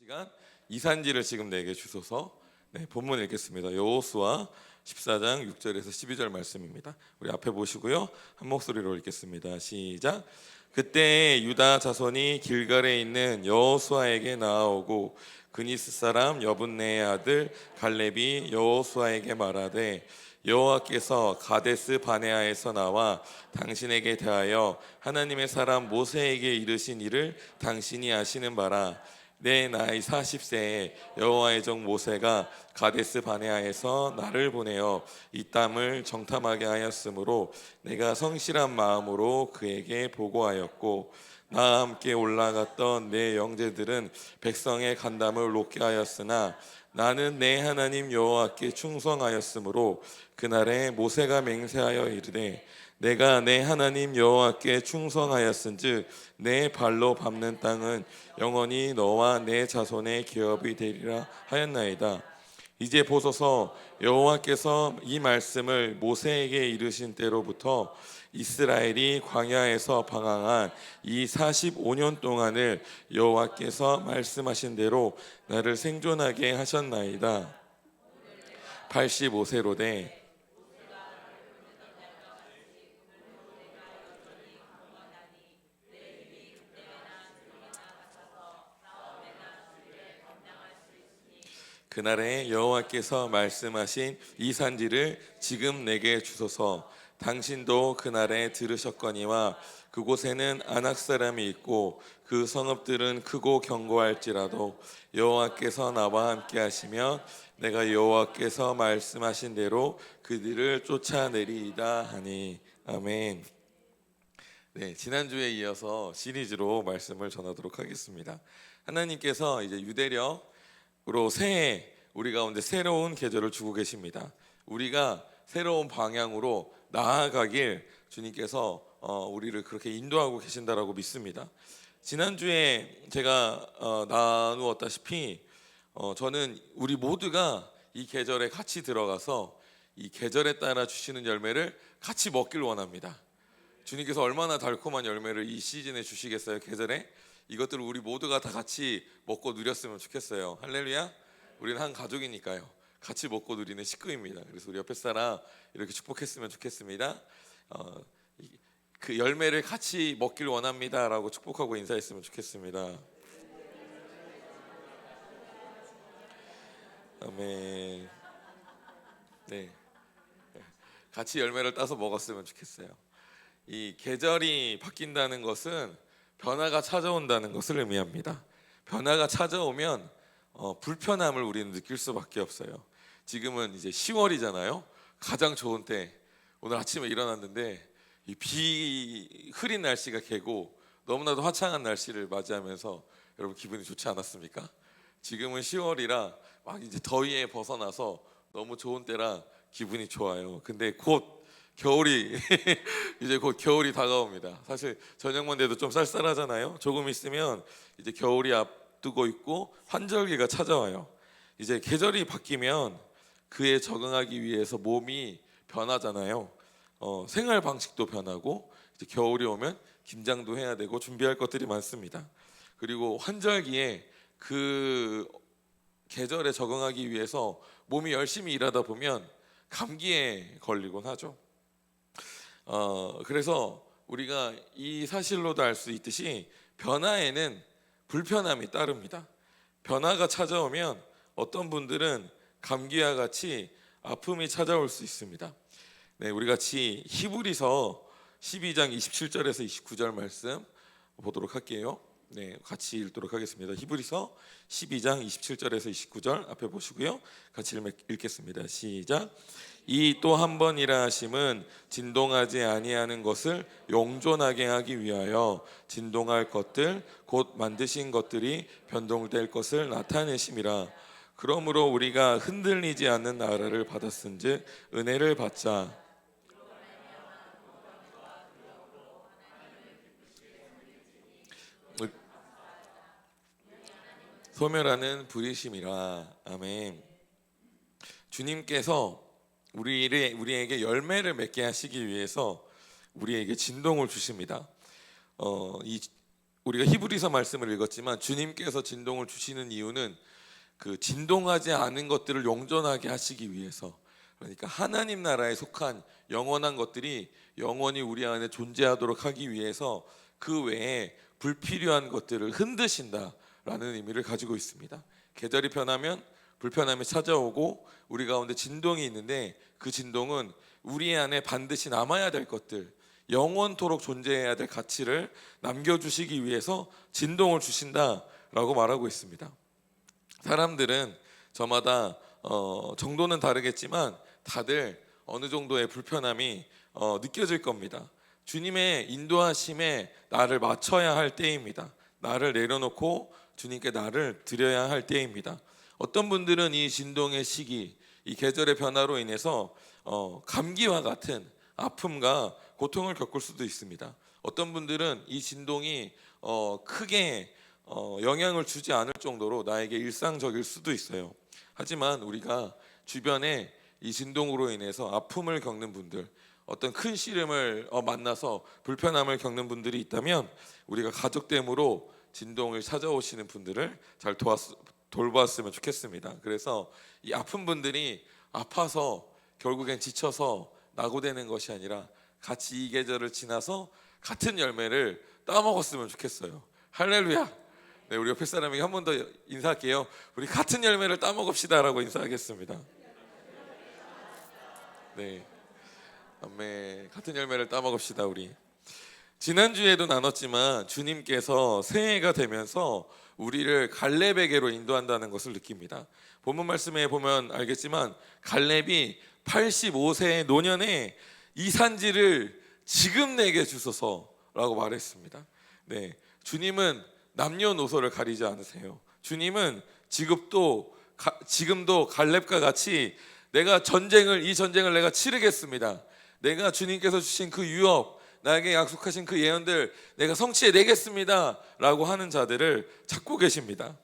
시간 이산지를 지금 내게 주소서. 본문 읽겠습니다. 여호수아 14장 6절에서 12절 말씀입니다. 우리 앞에 보시고요, 한 목소리로 읽겠습니다. 시작. 그때 유다 자손이 길갈에 있는 여호수아에게 나아오고 그니스 사람 여분네의 아들 갈렙이 여호수아에게 말하되 여호와께서 가데스 바네아에서 나와 당신에게 대하여 하나님의 사람 모세에게 이르신 일을 당신이 아시는 바라. 내 나이 40세에 여호와의 종 모세가 가데스 바네아에서 나를 보내어 이 땅을 정탐하게 하였으므로 내가 성실한 마음으로 그에게 보고하였고 나와 함께 올라갔던 내 형제들은 백성의 간담을 높게 하였으나 나는 내 하나님 여호와께 충성하였으므로 그날에 모세가 맹세하여 이르되 내가 내 하나님 여호와께 충성하였은즉 내 발로 밟는 땅은 영원히 너와 내 자손의 기업이 되리라 하였나이다. 이제 보소서, 여호와께서 이 말씀을 모세에게 이르신 때로부터 이스라엘이 광야에서 방황한 이 45년 동안을 여호와께서 말씀하신 대로 나를 생존하게 하셨나이다. 85세로 돼 그날에 여호와께서 말씀하신 이 산지를 지금 내게 주소서. 당신도 그날에 들으셨거니와 그곳에는 아낙 사람이 있고 그 성읍들은 크고 견고할지라도 여호와께서 나와 함께 하시면 내가 여호와께서 말씀하신 대로 그들을 쫓아내리이다 하니. 아멘. 지난주에 이어서 시리즈로 말씀을 전하도록 하겠습니다. 하나님께서 이제 유대력으로 새해 우리 가운데 새로운 계절을 주고 계십니다. 우리가 새로운 방향으로 나아가길 주님께서 우리를 그렇게 인도하고 계신다라고 믿습니다. 지난주에 제가 나누었다시피 저는 우리 모두가 이 계절에 같이 들어가서 이 계절에 따라 주시는 열매를 같이 먹길 원합니다. 주님께서 얼마나 달콤한 열매를 이 시즌에 주시겠어요? 계절에 이것들을 우리 모두가 다 같이 먹고 누렸으면 좋겠어요. 할렐루야. 우리는 한 가족이니까요. 같이 먹고 누리는 식구입니다. 그래서 우리 옆에 사람 이렇게 축복했으면 좋겠습니다. 그 열매를 같이 먹길 원합니다 라고 축복하고 인사했으면 좋겠습니다. 아멘. 같이 열매를 따서 먹었으면 좋겠어요. 이 계절이 바뀐다는 것은 변화가 찾아온다는 것을 의미합니다. 변화가 찾아오면 불편함을 우리는 느낄 수밖에 없어요. 지금은 이제 10월이잖아요. 가장 좋은 때. 오늘 아침에 일어났는데 이 비 흐린 날씨가 개고 너무나도 화창한 날씨를 맞이하면서 여러분 기분이 좋지 않았습니까? 지금은 10월이라 막 이제 더위에 벗어나서 너무 좋은 때라 기분이 좋아요. 근데 곧 겨울이 이제 곧 겨울이 다가옵니다. 사실 저녁만 돼도 좀 쌀쌀하잖아요. 조금 있으면 이제 겨울이 앞두고 있고 환절기가 찾아와요. 이제 계절이 바뀌면 그에 적응하기 위해서 몸이 변하잖아요. 생활 방식도 변하고 이제 겨울이 오면 김장도 해야 되고 준비할 것들이 많습니다. 그리고 환절기에 그 계절에 적응하기 위해서 몸이 열심히 일하다 보면 감기에 걸리곤 하죠. 그래서 우리가 이 사실로도 알 수 있듯이 변화에는 불편함이 따릅니다. 변화가 찾아오면 어떤 분들은 감기와 같이 아픔이 찾아올 수 있습니다. 우리 같이 히브리서 12장 27절에서 29절 말씀 보도록 할게요. 같이 읽도록 하겠습니다. 히브리서 12장 27절에서 29절 앞에 보시고요, 같이 읽겠습니다. 시작. 이 또 한 번이라 하심은 진동하지 아니하는 것을 용존하게 하기 위하여 진동할 것들 곧 만드신 것들이 변동될 것을 나타내심이라. 그러므로 우리가 흔들리지 않는 나라를 받았은즉 은혜를 받자. 소멸하는 부리심이라. 아멘. 주님께서 우리에게 열매를 맺게 하시기 위해서 우리에게 진동을 주십니다. 우리가 히브리서 말씀을 읽었지만 주님께서 진동을 주시는 이유는 그 진동하지 않은 것들을 영존하게 하시기 위해서, 그러니까 하나님 나라에 속한 영원한 것들이 영원히 우리 안에 존재하도록 하기 위해서 그 외에 불필요한 것들을 흔드신다라는 의미를 가지고 있습니다. 계절이 변하면 불편함이 찾아오고 우리 가운데 진동이 있는데, 그 진동은 우리 안에 반드시 남아야 될 것들, 영원토록 존재해야 될 가치를 남겨주시기 위해서 진동을 주신다라고 말하고 있습니다. 사람들은 저마다 정도는 다르겠지만 다들 어느 정도의 불편함이 느껴질 겁니다. 주님의 인도하심에 나를 맞춰야 할 때입니다. 나를 내려놓고 주님께 나를 드려야 할 때입니다. 어떤 분들은 이 진동의 시기, 이 계절의 변화로 인해서 감기와 같은 아픔과 고통을 겪을 수도 있습니다. 어떤 분들은 이 진동이 크게 영향을 주지 않을 정도로 나에게 일상적일 수도 있어요. 하지만 우리가 주변에 이 진동으로 인해서 아픔을 겪는 분들, 어떤 큰 시름을 만나서 불편함을 겪는 분들이 있다면 우리가 가족됨으로 진동을 찾아오시는 분들을 잘 돌보았으면 좋겠습니다. 그래서 이 아픈 분들이 아파서 결국엔 지쳐서 낙오되는 것이 아니라 같이 이 계절을 지나서 같은 열매를 따먹었으면 좋겠어요. 할렐루야. 네, 우리 옆에 사람에게 한 번 더 인사할게요. 우리 같은 열매를 따먹읍시다라고 인사하겠습니다. 네, 아멘. 같은 열매를 따먹읍시다. 우리 지난주에도 나눴지만 주님께서 새해가 되면서 우리를 갈렙에게로 인도한다는 것을 느낍니다. 본문 말씀에 보면 알겠지만 갈렙이 85세의 노년에 이 산지를 지금 내게 주소서라고 말했습니다. 네, 주님은 남녀노소를 가리지 않으세요. 주님은 지금도 갈렙과 같이 내가 이 전쟁을 내가 치르겠습니다. 내가 주님께서 주신 그 유업, 나에게 약속하신 그 예언들 내가 성취해 내겠습니다 라고 하는 자들을 찾고 계십니다.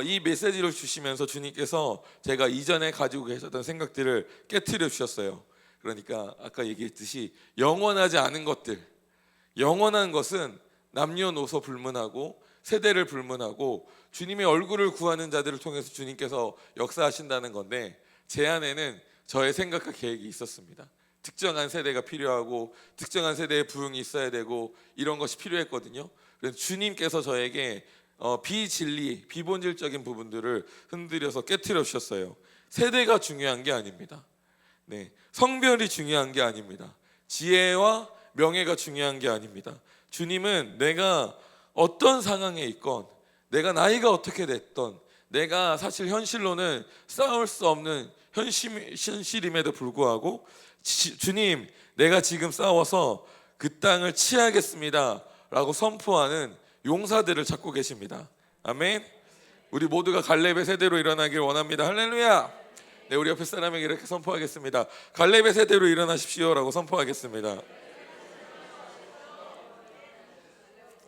이 메시지를 주시면서 주님께서 제가 이전에 가지고 계셨던 생각들을 깨트려 주셨어요. 그러니까 아까 얘기했듯이 영원하지 않은 것들, 영원한 것은 남녀노소 불문하고 세대를 불문하고 주님의 얼굴을 구하는 자들을 통해서 주님께서 역사하신다는 건데, 제 안에는 저의 생각과 계획이 있었습니다. 특정한 세대가 필요하고 특정한 세대의 부흥이 있어야 되고 이런 것이 필요했거든요. 그래서 주님께서 저에게 비진리, 비본질적인 부분들을 흔들어서 깨트려 주셨어요. 세대가 중요한 게 아닙니다. 네, 성별이 중요한 게 아닙니다. 지혜와 명예가 중요한 게 아닙니다. 주님은 내가 어떤 상황에 있건, 내가 나이가 어떻게 됐던, 내가 사실 현실로는 싸울 수 없는 현실임에도 불구하고 주님, 내가 지금 싸워서 그 땅을 취하겠습니다 라고 선포하는 용사들을 찾고 계십니다. 아멘. 우리 모두가 갈렙의 세대로 일어나길 원합니다. 할렐루야. 네, 우리 옆에 사람에게 이렇게 선포하겠습니다. 갈렙의 세대로 일어나십시오 라고 선포하겠습니다.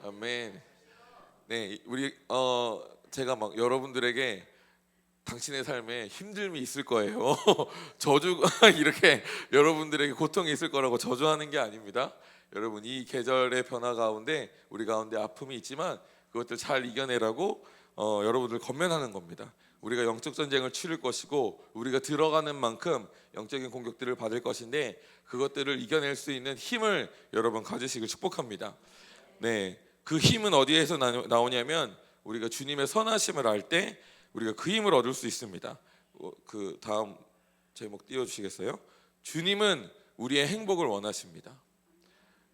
아멘. 네, 우리 제가 막 여러분들에게 당신의 삶에 힘듦이 있을 거예요. 저주가 이렇게 여러분들에게 고통이 있을 거라고 저주하는 게 아닙니다. 여러분, 이 계절의 변화 가운데 우리 가운데 아픔이 있지만 그것들 잘 이겨내라고 여러분들 건면하는 겁니다. 우리가 영적 전쟁을 치를 것이고 우리가 들어가는 만큼 영적인 공격들을 받을 것인데 그것들을 이겨낼 수 있는 힘을 여러분 가지시길 축복합니다. 네, 그 힘은 어디에서 나오냐면 우리가 주님의 선하심을 알 때 우리가 그 힘을 얻을 수 있습니다. 그 다음 제목 띄워주시겠어요? 주님은 우리의 행복을 원하십니다.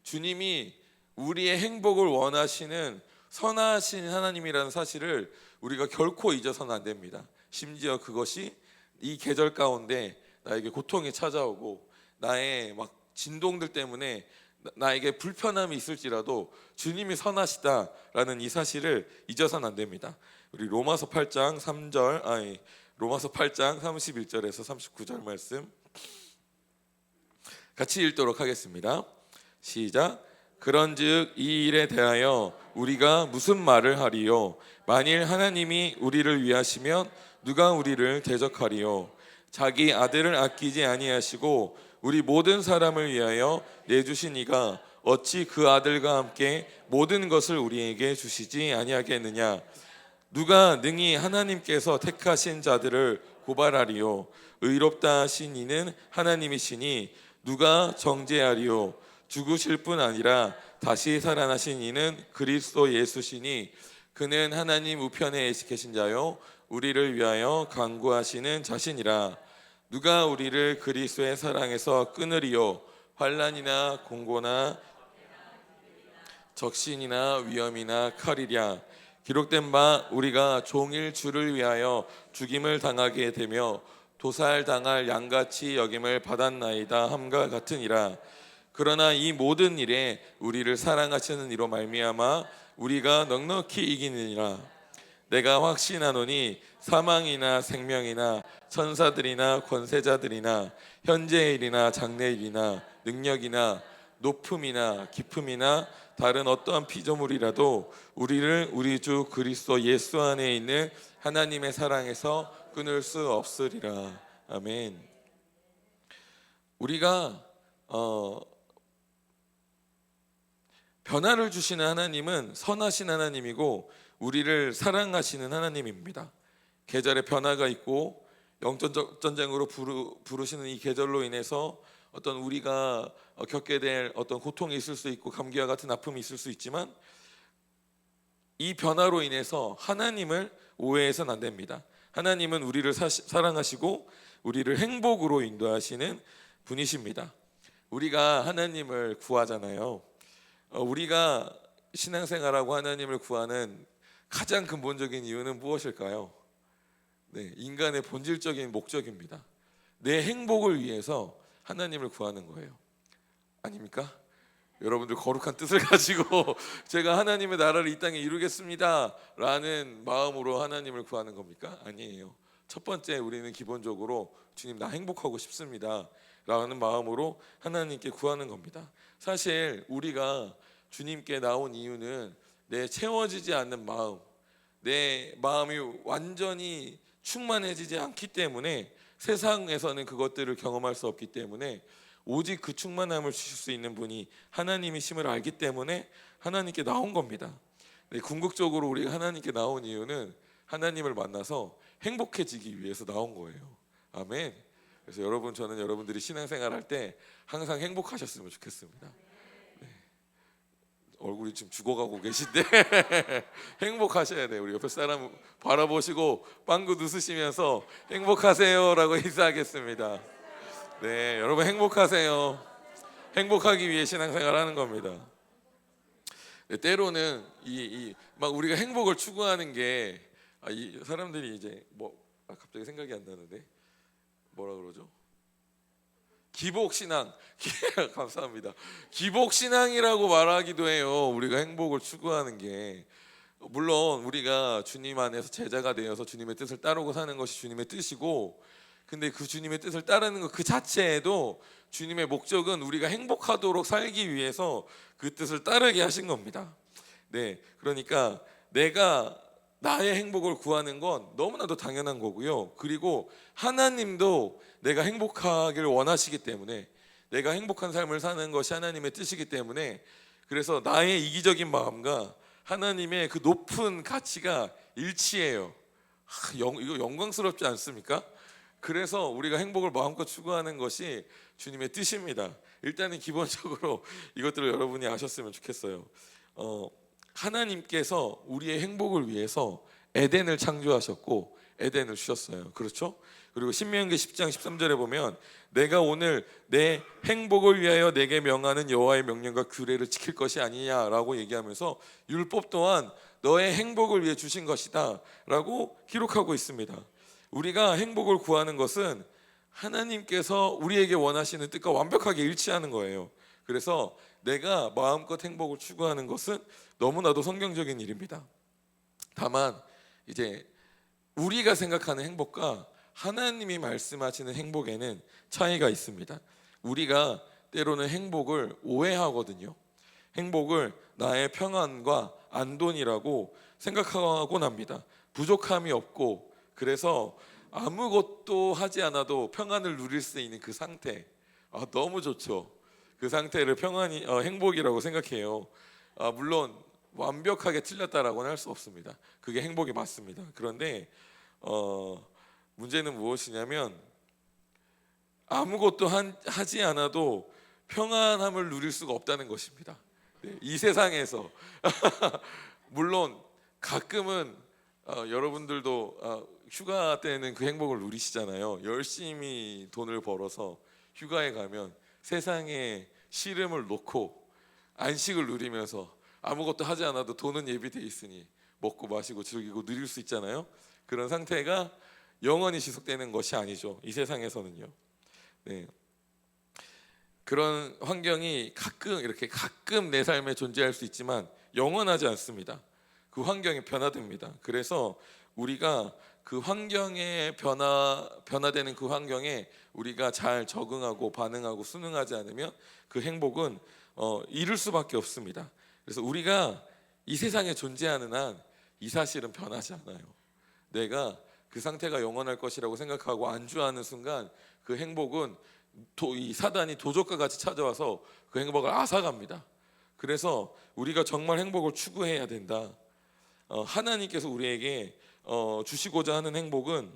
주님이 우리의 행복을 원하시는 선하신 하나님이라는 사실을 우리가 결코 잊어서는 안 됩니다. 심지어 그것이 이 계절 가운데 나에게 고통이 찾아오고 나의 막 진동들 때문에 나에게 불편함이 있을지라도 주님이 선하시다라는 이 사실을 잊어서는 안 됩니다. 우리 로마서 8장 31절에서 39절 말씀 같이 읽도록 하겠습니다. 시작. 그런즉 이 일에 대하여 우리가 무슨 말을 하리요? 만일 하나님이 우리를 위하시면 누가 우리를 대적하리요? 자기 아들을 아끼지 아니하시고 우리 모든 사람을 위하여 내주신 이가 어찌 그 아들과 함께 모든 것을 우리에게 주시지 아니하겠느냐. 누가 능히 하나님께서 택하신 자들을 고발하리요. 의롭다 하신 이는 하나님이시니 누가 정죄하리요. 죽으실 뿐 아니라 다시 살아나신 이는 그리스도 예수시니 그는 하나님 우편에 계신 자요 우리를 위하여 간구하시는 자신이라. 누가 우리를 그리스도의 사랑에서 끊으리요. 환난이나 공고나 적신이나 위험이나 칼이랴. 기록된 바 우리가 종일 주를 위하여 죽임을 당하게 되며 도살당할 양같이 여김을 받았나이다 함과 같으니라. 그러나 이 모든 일에 우리를 사랑하시는 이로 말미암아 우리가 넉넉히 이기느니라. 내가 확신하노니 사망이나 생명이나 천사들이나 권세자들이나 현재의 일이나 장래의 일이나 능력이나 높음이나 깊음이나 다른 어떠한 피조물이라도 우리를 우리 주 그리스도 예수 안에 있는 하나님의 사랑에서 끊을 수 없으리라. 아멘. 우리가 변화를 주시는 하나님은 선하신 하나님이고 우리를 사랑하시는 하나님입니다. 계절의 변화가 있고 영적 전쟁으로 부르시는 이 계절로 인해서 어떤 우리가 겪게 될 어떤 고통이 있을 수 있고 감기와 같은 아픔이 있을 수 있지만 이 변화로 인해서 하나님을 오해해서는 안 됩니다. 하나님은 우리를 사랑하시고 우리를 행복으로 인도하시는 분이십니다. 우리가 하나님을 구하잖아요. 우리가 신앙생활하고 하나님을 구하는 가장 근본적인 이유는 무엇일까요? 네, 인간의 본질적인 목적입니다. 내 행복을 위해서 하나님을 구하는 거예요. 아닙니까? 여러분들 거룩한 뜻을 가지고 제가 하나님의 나라를 이 땅에 이루겠습니다 라는 마음으로 하나님을 구하는 겁니까? 아니에요. 첫 번째 우리는 기본적으로 주님 나 행복하고 싶습니다 라는 마음으로 하나님께 구하는 겁니다. 사실 우리가 주님께 나온 이유는 내 채워지지 않는 마음, 내 마음이 완전히 충만해지지 않기 때문에 세상에서는 그것들을 경험할 수 없기 때문에 오직 그 충만함을 주실 수 있는 분이 하나님이심을 알기 때문에 하나님께 나온 겁니다. 궁극적으로 우리가 하나님께 나온 이유는 하나님을 만나서 행복해지기 위해서 나온 거예요. 아멘. 그래서 여러분, 저는 여러분들이 신앙생활 할 때 항상 행복하셨으면 좋겠습니다. 네. 얼굴이 지금 죽어가고 계신데 행복하셔야 돼요. 우리 옆에 사람 바라보시고 빵긋 웃으시면서 행복하세요라고 인사하겠습니다. 네, 여러분 행복하세요. 행복하기 위해 신앙생활하는 겁니다. 네, 때로는 막 우리가 행복을 추구하는 게 이 사람들이 이제 갑자기 생각이 안 나는데 뭐라 그러죠? 기복신앙. 감사합니다. 기복신앙이라고 말하기도 해요. 우리가 행복을 추구하는 게 물론 우리가 주님 안에서 제자가 되어서 주님의 뜻을 따르고 사는 것이 주님의 뜻이고, 근데 그 주님의 뜻을 따르는 것 그 자체에도 주님의 목적은 우리가 행복하도록 살기 위해서 그 뜻을 따르게 하신 겁니다. 네, 그러니까 내가 나의 행복을 구하는 건 너무나도 당연한 거고요. 그리고 하나님도 내가 행복하기를 원하시기 때문에, 내가 행복한 삶을 사는 것이 하나님의 뜻이기 때문에, 그래서 나의 이기적인 마음과 하나님의 그 높은 가치가 일치해요. 이거 영광스럽지 않습니까? 그래서 우리가 행복을 마음껏 추구하는 것이 주님의 뜻입니다. 일단은 기본적으로 이것들을 여러분이 아셨으면 좋겠어요. 하나님께서 우리의 행복을 위해서 에덴을 창조하셨고 에덴을 주셨어요. 그렇죠? 그리고 신명기 10장 13절에 보면 내가 오늘 내 행복을 위하여 내게 명하는 여호와의 명령과 규례를 지킬 것이 아니냐라고 얘기하면서 율법 또한 너의 행복을 위해 주신 것이다 라고 기록하고 있습니다. 우리가 행복을 구하는 것은 하나님께서 우리에게 원하시는 뜻과 완벽하게 일치하는 거예요. 그래서 내가 마음껏 행복을 추구하는 것은 너무나도 성경적인 일입니다. 다만 이제 우리가 생각하는 행복과 하나님이 말씀하시는 행복에는 차이가 있습니다. 우리가 때로는 행복을 오해하거든요. 행복을 나의 평안과 안돈이라고 생각하곤 합니다. 부족함이 없고 그래서 아무것도 하지 않아도 평안을 누릴 수 있는 그 상태, 너무 좋죠. 그 상태를 평안이 행복이라고 생각해요. 물론 완벽하게 틀렸다라고는 할 수 없습니다. 그게 행복이 맞습니다. 그런데 문제는 무엇이냐면 아무것도 하지 않아도 평안함을 누릴 수가 없다는 것입니다. 네, 이 세상에서 물론 가끔은 여러분들도 휴가 때는 그 행복을 누리시잖아요. 열심히 돈을 벌어서 휴가에 가면 세상에 시름을 놓고 안식을 누리면서 아무것도 하지 않아도 돈은 예비돼 있으니 먹고 마시고 즐기고 누릴 수 있잖아요. 그런 상태가 영원히 지속되는 것이 아니죠. 이 세상에서는요. 네. 그런 환경이 가끔 내 삶에 존재할 수 있지만 영원하지 않습니다. 그 환경이 변화됩니다. 그래서 우리가 그 환경에 변화되는 그 환경에 우리가 잘 적응하고 반응하고 순응하지 않으면 그 행복은 잃을 수밖에 없습니다. 그래서 우리가 이 세상에 존재하는 한 이 사실은 변하지 않아요. 내가 그 상태가 영원할 것이라고 생각하고 안주하는 순간 그 행복은 이 사단이 도적과 같이 찾아와서 그 행복을 앗아갑니다. 그래서 우리가 정말 행복을 추구해야 된다. 하나님께서 우리에게 주시고자 하는 행복은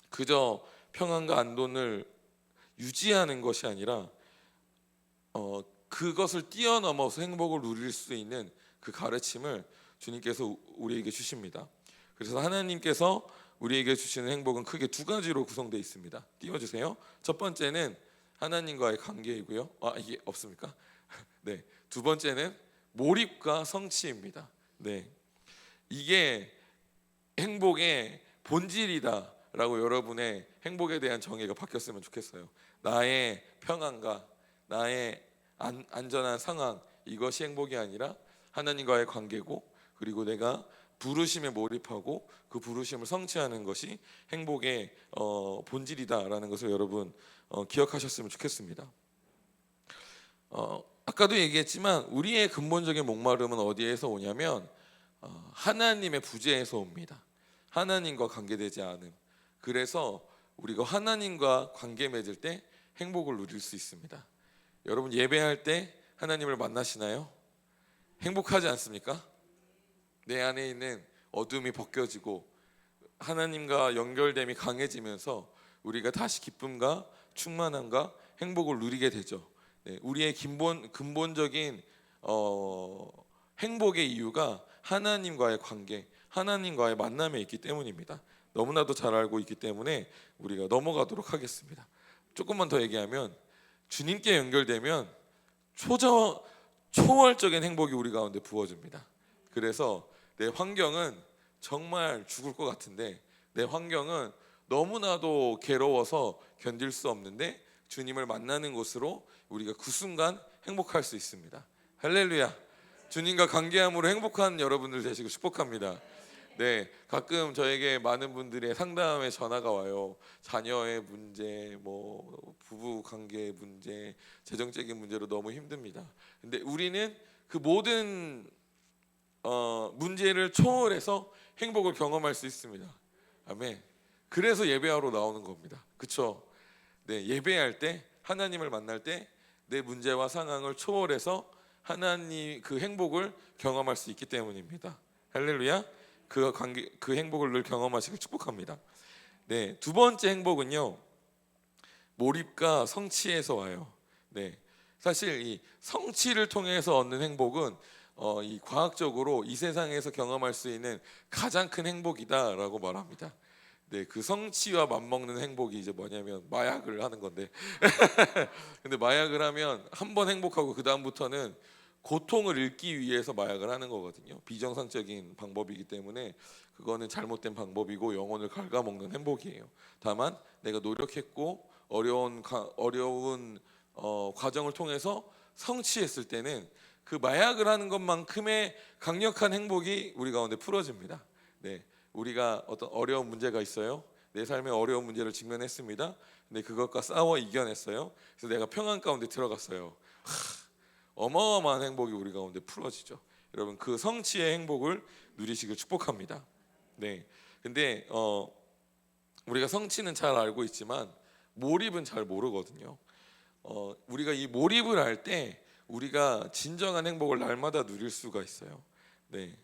그저 평안과 안돈을 유지하는 것이 아니라 그것을 뛰어넘어서 행복을 누릴 수 있는 그 가르침을 주님께서 우리에게 주십니다. 그래서 하나님께서 우리에게 주시는 행복은 크게 두 가지로 구성되어 있습니다. 띄워주세요. 첫 번째는 하나님과의 관계이고요. 이게 없습니까? 네. 두 번째는 몰입과 성취입니다. 네. 이게 행복의 본질이다라고 여러분의 행복에 대한 정의가 바뀌었으면 좋겠어요. 나의 평안과 나의 안전한 상황, 이것이 행복이 아니라 하나님과의 관계고, 그리고 내가 부르심에 몰입하고 그 부르심을 성취하는 것이 행복의 본질이다라는 것을 여러분 기억하셨으면 좋겠습니다. 아까도 얘기했지만 우리의 근본적인 목마름은 어디에서 오냐면 하나님의 부재에서 옵니다. 하나님과 관계되지 않음. 그래서 우리가 하나님과 관계 맺을 때 행복을 누릴 수 있습니다. 여러분 예배할 때 하나님을 만나시나요? 행복하지 않습니까? 내 안에 있는 어둠이 벗겨지고 하나님과 연결됨이 강해지면서 우리가 다시 기쁨과 충만함과 행복을 누리게 되죠. 네, 우리의 근본적인 행복의 이유가 하나님과의 관계, 하나님과의 만남에 있기 때문입니다. 너무나도 잘 알고 있기 때문에 우리가 넘어가도록 하겠습니다. 조금만 더 얘기하면 주님께 연결되면 초월적인 행복이 우리 가운데 부어집니다. 그래서 내 환경은 정말 죽을 것 같은데, 내 환경은 너무나도 괴로워서 견딜 수 없는데 주님을 만나는 곳으로 우리가 그 순간 행복할 수 있습니다. 할렐루야. 주님과 관계함으로 행복한 여러분들 되시고 축복합니다. 네, 가끔 저에게 많은 분들의 상담에 전화가 와요. 자녀의 문제, 부부 관계의 문제, 재정적인 문제로 너무 힘듭니다. 근데 우리는 그 모든 문제를 초월해서 행복을 경험할 수 있습니다. 아멘. 그래서 예배하러 나오는 겁니다. 그렇죠? 네, 예배할 때 하나님을 만날 때 내 문제와 상황을 초월해서 하나님 그 행복을 경험할 수 있기 때문입니다. 할렐루야. 그 행복을 늘 경험하시길 축복합니다. 네, 두 번째 행복은요, 몰입과 성취에서 와요. 네, 사실 이 성취를 통해서 얻는 행복은 이 과학적으로 이 세상에서 경험할 수 있는 가장 큰 행복이다라고 말합니다. 네, 그 성취와 맞먹는 행복이 이제 뭐냐면 마약을 하는 건데 근데 마약을 하면 한 번 행복하고 그 다음부터는 고통을 잃기 위해서 마약을 하는 거거든요. 비정상적인 방법이기 때문에 그거는 잘못된 방법이고 영혼을 갉아먹는 행복이에요. 다만 내가 노력했고 어려운 과정을 통해서 성취했을 때는 그 마약을 하는 것만큼의 강력한 행복이 우리 가운데 풀어집니다. 네, 우리가 어떤 어려운 문제가 있어요. 내 삶에 어려운 문제를 직면했습니다. 근데 그것과 싸워 이겨냈어요. 그래서 내가 평안 가운데 들어갔어요. 어마어마한 행복이 우리 가운데 풀어지죠. 여러분 그 성취의 행복을 누리시길 축복합니다. 네, 근데 우리가 성취는 잘 알고 있지만 몰입은 잘 모르거든요. 우리가 이 몰입을 할 때 우리가 진정한 행복을 날마다 누릴 수가 있어요. 네,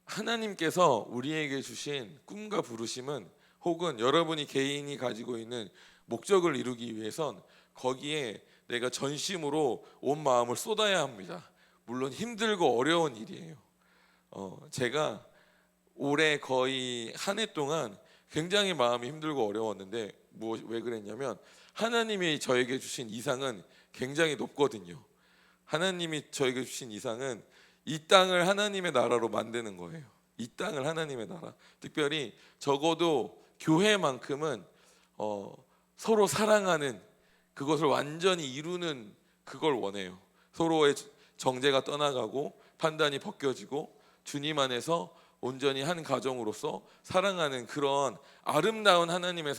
하나님께서 우리에게 주신 꿈과 부르심은 혹은 여러분이 개인이 가지고 있는 목적을 이루기 위해선 거기에 내가 전심으로 온 마음을 쏟아야 합니다. 물론 힘들고 어려운 일이에요. 제가 올해 거의 한 해 동안 굉장히 마음이 힘들고 어려웠는데 왜 그랬냐면 하나님이 저에게 주신 이상은 굉장히 높거든요. 하나님이 저에게 주신 이상은 이 땅을 하나님의 나라로 만드는 거예요. 이 땅을 하나님의 나라. 특별히 적어도 교회만큼은 서로 사랑하는 그것을 완전히 이루는 그걸 원해요. 서로의 정죄가 떠나가고 판단이 벗겨지고 주님 안에서 온전히 한 가정으로서 사랑하는 그런 아름다운 하나님의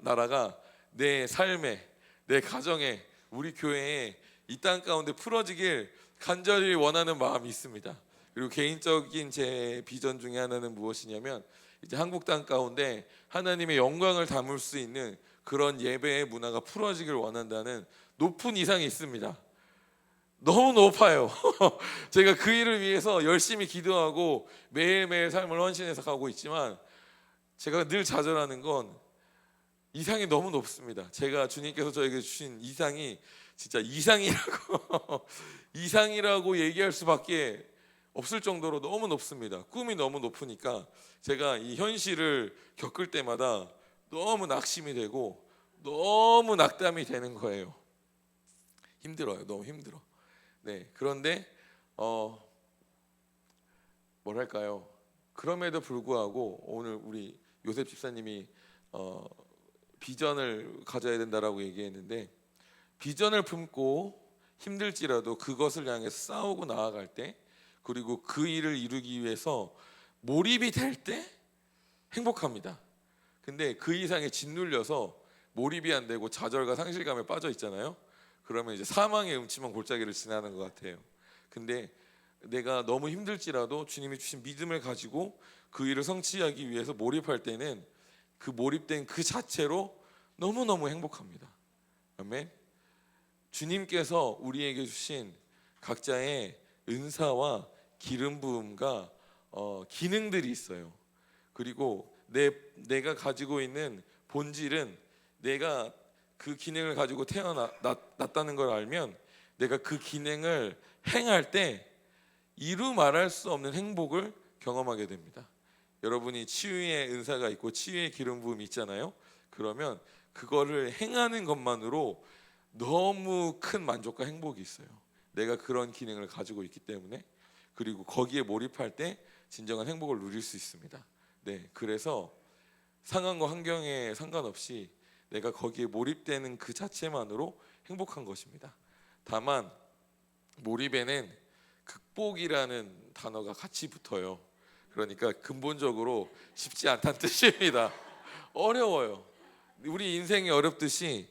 나라가 내 삶에, 내 가정에, 우리 교회에 이 땅 가운데 풀어지길 간절히 원하는 마음이 있습니다. 그리고 개인적인 제 비전 중에 하나는 무엇이냐면 이제 한국 땅 가운데 하나님의 영광을 담을 수 있는 그런 예배의 문화가 풀어지길 원한다는 높은 이상이 있습니다. 너무 높아요. 제가 그 일을 위해서 열심히 기도하고 매일매일 삶을 헌신해서 가고 있지만 제가 늘 좌절하는 건 이상이 너무 높습니다. 제가 주님께서 저에게 주신 이상이 진짜 이상이라고 이상이라고 얘기할 수밖에 없을 정도로 너무 높습니다. 꿈이 너무 높으니까 제가 이 현실을 겪을 때마다 너무 낙심이 되고 너무 낙담이 되는 거예요. 힘들어요. 너무 힘들어. 네, 그런데 뭐랄까요? 그럼에도 불구하고 오늘 우리 요셉 집사님이 비전을 가져야 된다라고 얘기했는데 비전을 품고 힘들지라도 그것을 향해서 싸우고 나아갈 때 그리고 그 일을 이루기 위해서 몰입이 될 때 행복합니다. 근데 그 이상에 짓눌려서 몰입이 안 되고 좌절과 상실감에 빠져 있잖아요. 그러면 이제 사망의 음침한 골짜기를 지나는 것 같아요. 근데 내가 너무 힘들지라도 주님이 주신 믿음을 가지고 그 일을 성취하기 위해서 몰입할 때는 그 몰입된 그 자체로 너무너무 행복합니다. 아멘. 주님께서 우리에게 주신 각자의 은사와 기름 부음과 기능들이 있어요. 그리고 내가 가지고 있는 본질은 내가 그 기능을 가지고 태어났다는 걸 알면 내가 그 기능을 행할 때 이루 말할 수 없는 행복을 경험하게 됩니다. 여러분이 치유의 은사가 있고 치유의 기름 부음이 있잖아요. 그러면 그거를 행하는 것만으로 너무 큰 만족과 행복이 있어요. 내가 그런 기능을 가지고 있기 때문에 그리고 거기에 몰입할 때 진정한 행복을 누릴 수 있습니다. 네, 그래서 상황과 환경에 상관없이 내가 거기에 몰입되는 그 자체만으로 행복한 것입니다. 다만 몰입에는 극복이라는 단어가 같이 붙어요. 그러니까 근본적으로 쉽지 않다는 뜻입니다. 어려워요. 우리 인생이 어렵듯이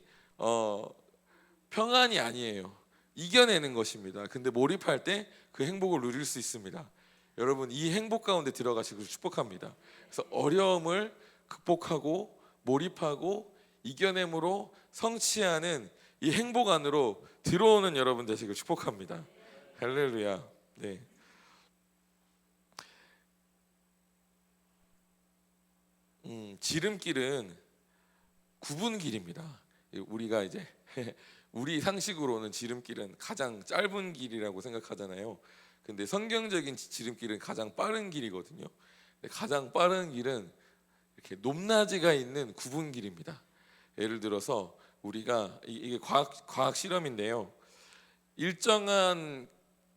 평안이 아니에요. 이겨내는 것입니다. 근데 몰입할 때 그 행복을 누릴 수 있습니다. 여러분 이 행복 가운데 들어가시길 축복합니다. 그래서 어려움을 극복하고 몰입하고 이겨냄으로 성취하는 이 행복 안으로 들어오는 여러분 되시길 축복합니다. 할렐루야. 네. 지름길은 굽은 길입니다. 우리가 이제 우리 상식으로는 지름길은 가장 짧은 길이라고 생각하잖아요. 근데 성경적인 지름길은 가장 빠른 길이거든요. 근데 가장 빠른 길은 이렇게 높낮이가 있는 굽은 길입니다. 예를 들어서 우리가 이게 과학 실험인데요. 일정한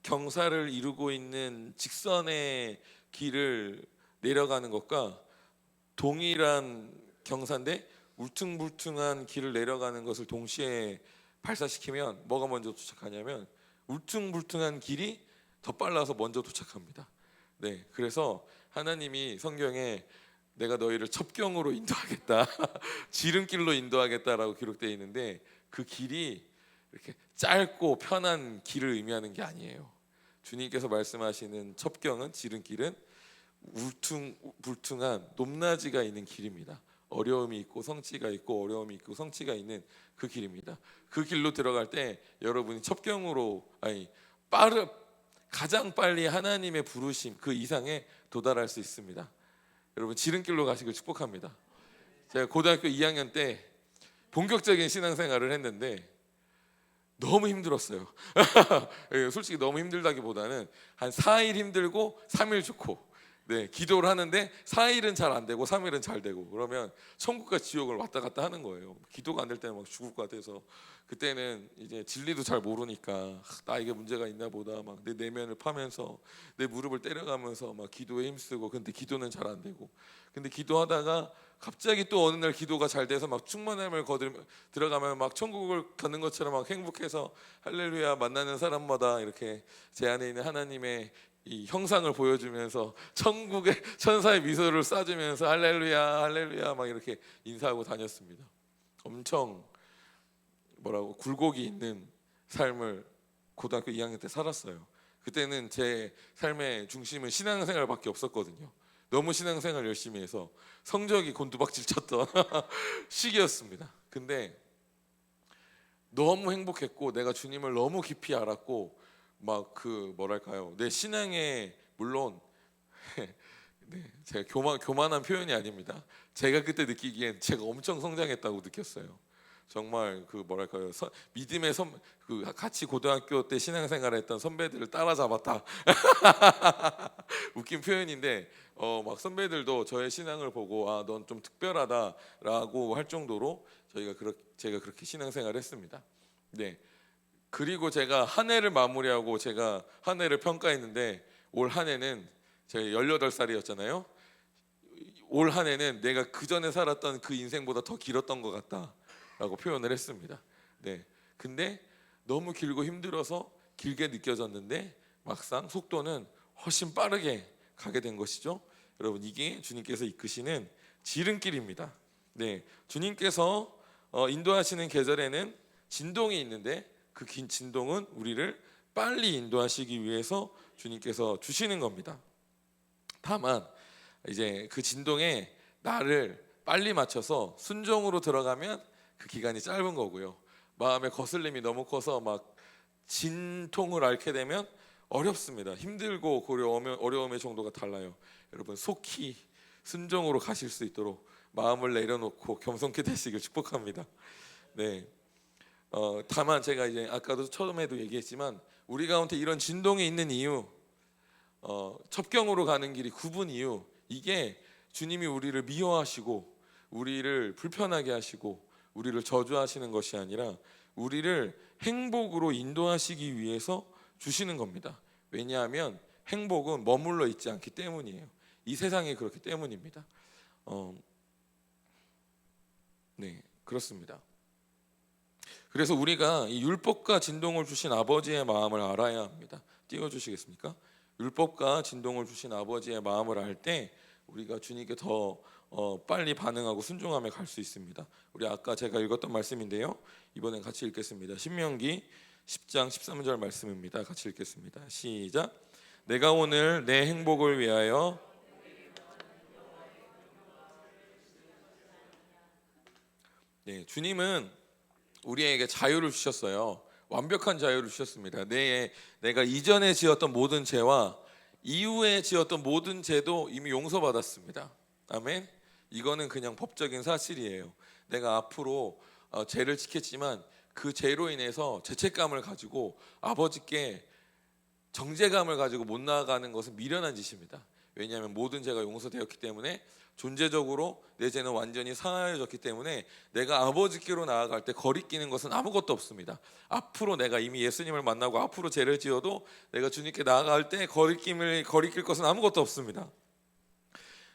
경사를 이루고 있는 직선의 길을 내려가는 것과 동일한 경사인데 울퉁불퉁한 길을 내려가는 것을 동시에 발사시키면 뭐가 먼저 도착하냐면 울퉁불퉁한 길이 더 빨라서 먼저 도착합니다. 네, 그래서 하나님이 성경에 내가 너희를 첩경으로 인도하겠다, 지름길로 인도하겠다라고 기록되어 있는데 그 길이 이렇게 짧고 편한 길을 의미하는 게 아니에요. 주님께서 말씀하시는 첩경은 지름길은 울퉁불퉁한 높낮이가 있는 길입니다. 어려움이 있고 성취가 있고 어려움이 있고 성취가 있는 그 길입니다. 그 길로 들어갈 때 여러분이 첩경으로 가장 빨리 하나님의 부르심 그 이상에 도달할 수 있습니다. 여러분 지름길로 가시길 축복합니다. 제가 고등학교 2학년 때 본격적인 신앙생활을 했는데 너무 힘들었어요. 솔직히 너무 힘들다기보다는 한 4일 힘들고 3일 좋고, 네, 기도를 하는데 4일은 잘 안 되고 3일은 잘 되고, 그러면 천국과 지옥을 왔다 갔다 하는 거예요. 기도가 안 될 때는 막 죽을 것 같아서, 그때는 이제 진리도 잘 모르니까 나에게 문제가 있나 보다 막 내 내면을 파면서 내 무릎을 때려가면서 막 기도에 힘쓰고, 근데 기도는 잘 안 되고, 근데 기도하다가 갑자기 또 어느 날 기도가 잘 돼서 막 충만함을 들어가면 막 천국을 걷는 것처럼 막 행복해서 할렐루야, 만나는 사람마다 이렇게 제 안에 있는 하나님의 이 형상을 보여주면서 천국의 천사의 미소를 쏴주면서 할렐루야 할렐루야 막 이렇게 인사하고 다녔습니다. 엄청 굴곡이 있는 삶을 고등학교 2학년 때 살았어요. 그때는 제 삶의 중심은 신앙생활밖에 없었거든요. 너무 신앙생활 열심히 해서 성적이 곤두박질 쳤던 시기였습니다. 근데 너무 행복했고 내가 주님을 너무 깊이 알았고 막 내 신앙에 물론 네, 제가 교만한 표현이 아닙니다. 제가 그때 느끼기엔 제가 엄청 성장했다고 느꼈어요. 정말 믿음의 같이 고등학교 때 신앙생활했던 선배들을 따라잡았다. 웃긴 표현인데 막 선배들도 저의 신앙을 보고 넌 좀 특별하다라고 할 정도로 제가 그렇게 신앙생활했습니다. 네. 그리고 제가 한 해를 마무리하고 제가 한 해를 평가했는데, 올 한 해는 제가 18살이었잖아요. 올 한 해는 내가 그 전에 살았던 그 인생보다 더 길었던 것 같다라고 표현을 했습니다. 네. 근데 너무 길고 힘들어서 길게 느껴졌는데 막상 속도는 훨씬 빠르게 가게 된 것이죠. 여러분, 이게 주님께서 이끄시는 지름길입니다. 네. 주님께서 인도하시는 계절에는 진동이 있는데 그 긴 진동은 우리를 빨리 인도하시기 위해서 주님께서 주시는 겁니다. 다만 이제 그 진동에 나를 빨리 맞춰서 순종으로 들어가면 그 기간이 짧은 거고요. 마음의 거슬림이 너무 커서 막 진통을 앓게 되면 어렵습니다. 힘들고 어려움의 정도가 달라요. 여러분, 속히 순종으로 가실 수 있도록 마음을 내려놓고 겸손케 되시길 축복합니다. 네. 다만 제가 이제 아까도 처음에도 얘기했지만 우리 가운데 이런 진동이 있는 이유, 첩경으로 가는 길이 굽은 이유, 이게 주님이 우리를 미워하시고 우리를 불편하게 하시고 우리를 저주하시는 것이 아니라 우리를 행복으로 인도하시기 위해서 주시는 겁니다. 왜냐하면 행복은 머물러 있지 않기 때문이에요. 이 세상이 그렇기 때문입니다. 네, 그렇습니다. 그래서 우리가 이 율법과 진동을 주신 아버지의 마음을 알아야 합니다. 띄워주시겠습니까? 율법과 진동을 주신 아버지의 마음을 알 때 우리가 주님께 더 빨리 반응하고 순종하며 갈 수 있습니다. 우리 아까 제가 읽었던 말씀인데요, 이번엔 같이 읽겠습니다. 신명기 10장 13절 말씀입니다. 같이 읽겠습니다. 시작. 내가 오늘 내 행복을 위하여 네, 주님은 우리에게 자유를 주셨어요. 완벽한 자유를 주셨습니다. 내가 이전에 지었던 모든 죄와 이후에 지었던 모든 죄도 이미 용서받았습니다. 아멘. 이거는 그냥 법적인 사실이에요. 내가 앞으로 죄를 지켰지만 그 죄로 인해서 죄책감을 가지고 아버지께 정죄감을 가지고 못 나아가는 것은 미련한 짓입니다. 왜냐하면 모든 죄가 용서되었기 때문에, 존재적으로 내 죄는 완전히 사하여졌기 때문에 내가 아버지께로 나아갈 때 거리끼는 것은 아무것도 없습니다. 앞으로 내가 이미 예수님을 만나고 앞으로 죄를 지어도 내가 주님께 나아갈 때 거리낄 것은 아무것도 없습니다.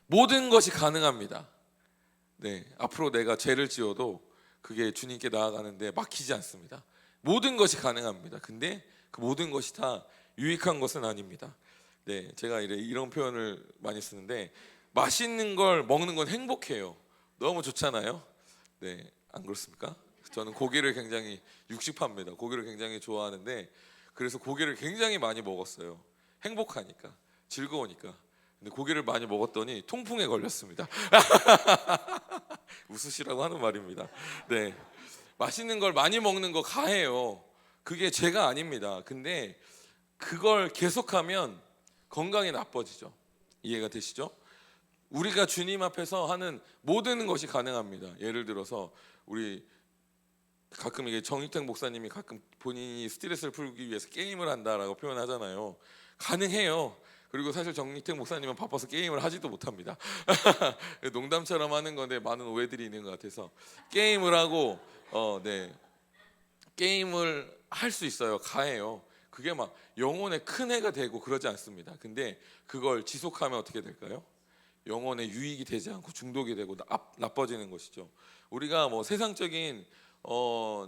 모든 것이 가능합니다. 네, 앞으로 내가 죄를 지어도 그게 주님께 나아가는데 막히지 않습니다. 모든 것이 가능합니다. 근데 그 모든 것이 다 유익한 것은 아닙니다. 네, 제가 이런 표현을 많이 쓰는데, 맛있는 걸 먹는 건 행복해요. 너무 좋잖아요. 네, 안 그렇습니까? 저는 고기를 굉장히 육식파입니다. 고기를 굉장히 좋아하는데, 그래서 고기를 굉장히 많이 먹었어요. 행복하니까, 즐거우니까. 근데 고기를 많이 먹었더니 통풍에 걸렸습니다. 웃으시라고 하는 말입니다. 네, 맛있는 걸 많이 먹는 거 가해요. 그게 죄가 아닙니다. 근데 그걸 계속하면 건강이 나빠지죠. 이해가 되시죠? 우리가 주님 앞에서 하는 모든 것이 가능합니다. 예를 들어서 우리 가끔 이게 정유택 목사님이 가끔 본인이 스트레스를 풀기 위해서 게임을 한다라고 표현하잖아요. 가능해요. 그리고 사실 정유택 목사님은 바빠서 게임을 하지도 못합니다. 농담처럼 하는 건데 많은 오해들이 있는 것 같아서 게임을 하고 네, 게임을 할 수 있어요. 가해요. 그게 막 영혼의 큰 해가 되고 그러지 않습니다. 근데 그걸 지속하면 어떻게 될까요? 영혼의 유익이 되지 않고 중독이 되고 나빠지는 것이죠. 우리가 뭐 세상적인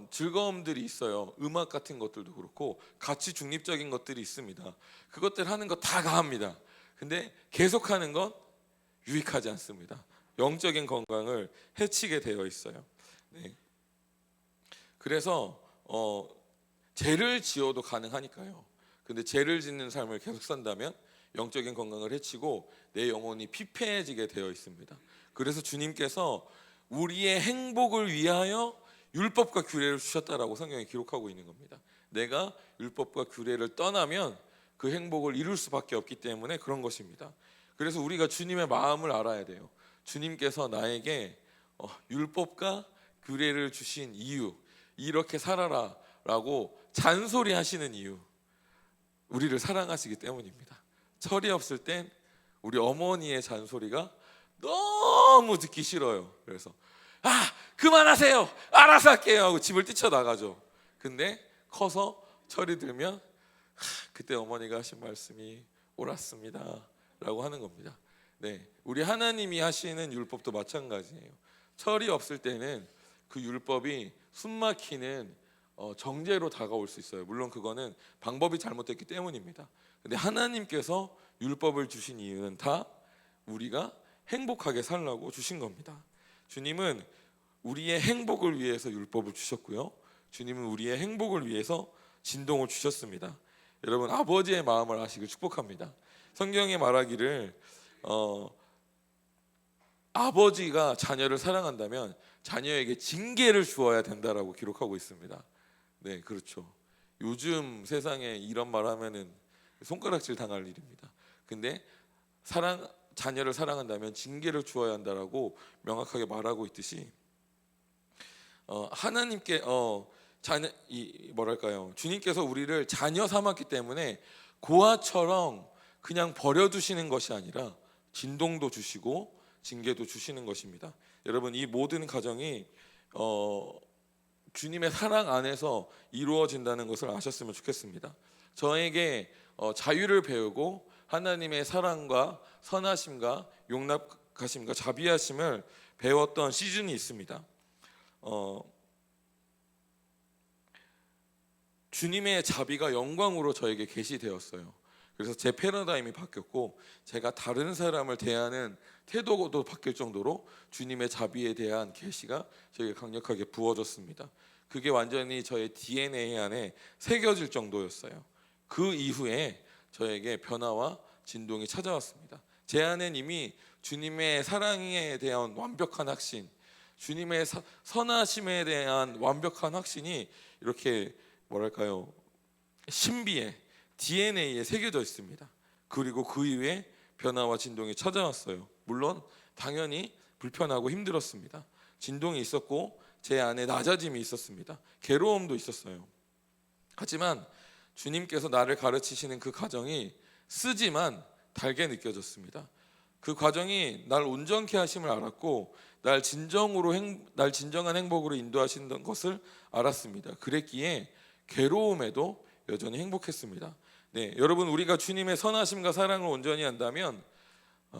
즐거움들이 있어요. 음악 같은 것들도 그렇고 가치 중립적인 것들이 있습니다. 그것들 하는 거 다 가합니다. 근데 계속하는 건 유익하지 않습니다. 영적인 건강을 해치게 되어 있어요. 네. 그래서 죄를 지어도 가능하니까요. 근데 죄를 짓는 삶을 계속 산다면 영적인 건강을 해치고 내 영혼이 피폐해지게 되어 있습니다. 그래서 주님께서 우리의 행복을 위하여 율법과 규례를 주셨다라고 성경에 기록하고 있는 겁니다. 내가 율법과 규례를 떠나면 그 행복을 이룰 수밖에 없기 때문에 그런 것입니다. 그래서 우리가 주님의 마음을 알아야 돼요. 주님께서 나에게 율법과 규례를 주신 이유, 이렇게 살아라 라고 잔소리하시는 이유, 우리를 사랑하시기 때문입니다. 철이 없을 땐 우리 어머니의 잔소리가 너무 듣기 싫어요. 그래서 그만하세요, 알아서 할게요 하고 집을 뛰쳐나가죠. 근데 커서 철이 들면 그때 어머니가 하신 말씀이 옳았습니다 라고 하는 겁니다. 네, 우리 하나님이 하시는 율법도 마찬가지예요. 철이 없을 때는 그 율법이 숨막히는 정죄로 다가올 수 있어요. 물론 그거는 방법이 잘못됐기 때문입니다. 근데 하나님께서 율법을 주신 이유는 다 우리가 행복하게 살라고 주신 겁니다. 주님은 우리의 행복을 위해서 율법을 주셨고요. 주님은 우리의 행복을 위해서 진동을 주셨습니다. 여러분, 아버지의 마음을 아시길 축복합니다. 성경에 말하기를 아버지가 자녀를 사랑한다면 자녀에게 징계를 주어야 된다라고 기록하고 있습니다. 네, 그렇죠. 요즘 세상에 이런 말 하면은 손가락질 당할 일입니다. 근데 자녀를 사랑한다면 징계를 주어야 한다라고 명확하게 말하고 있듯이 하나님께 주님께서 우리를 자녀 삼았기 때문에 고아처럼 그냥 버려두시는 것이 아니라 진동도 주시고 징계도 주시는 것입니다. 여러분, 이 모든 과정이 주님의 사랑 안에서 이루어진다는 것을 아셨으면 좋겠습니다. 저에게 자유를 배우고 하나님의 사랑과 선하심과 용납하심과 자비하심을 배웠던 시즌이 있습니다. 주님의 자비가 영광으로 저에게 계시되었어요. 그래서 제 패러다임이 바뀌었고 제가 다른 사람을 대하는 태도도 바뀔 정도로 주님의 자비에 대한 계시가 저에게 강력하게 부어졌습니다. 그게 완전히 저의 DNA 안에 새겨질 정도였어요. 그 이후에 저에게 변화와 진동이 찾아왔습니다. 제 안엔 이미 주님의 사랑에 대한 완벽한 확신, 주님의 선하심에 대한 완벽한 확신이 이렇게 신비에 DNA에 새겨져 있습니다. 그리고 그 이후에 변화와 진동이 찾아왔어요. 물론 당연히 불편하고 힘들었습니다. 진동이 있었고 제 안에 낮아짐이 있었습니다. 괴로움도 있었어요. 하지만 주님께서 나를 가르치시는 그 과정이 쓰지만 달게 느껴졌습니다. 그 과정이 날 온전케 하심을 알았고 날 진정한 행복으로 인도하시는 것을 알았습니다. 그랬기에 괴로움에도 여전히 행복했습니다. 네, 여러분, 우리가 주님의 선하심과 사랑을 온전히 한다면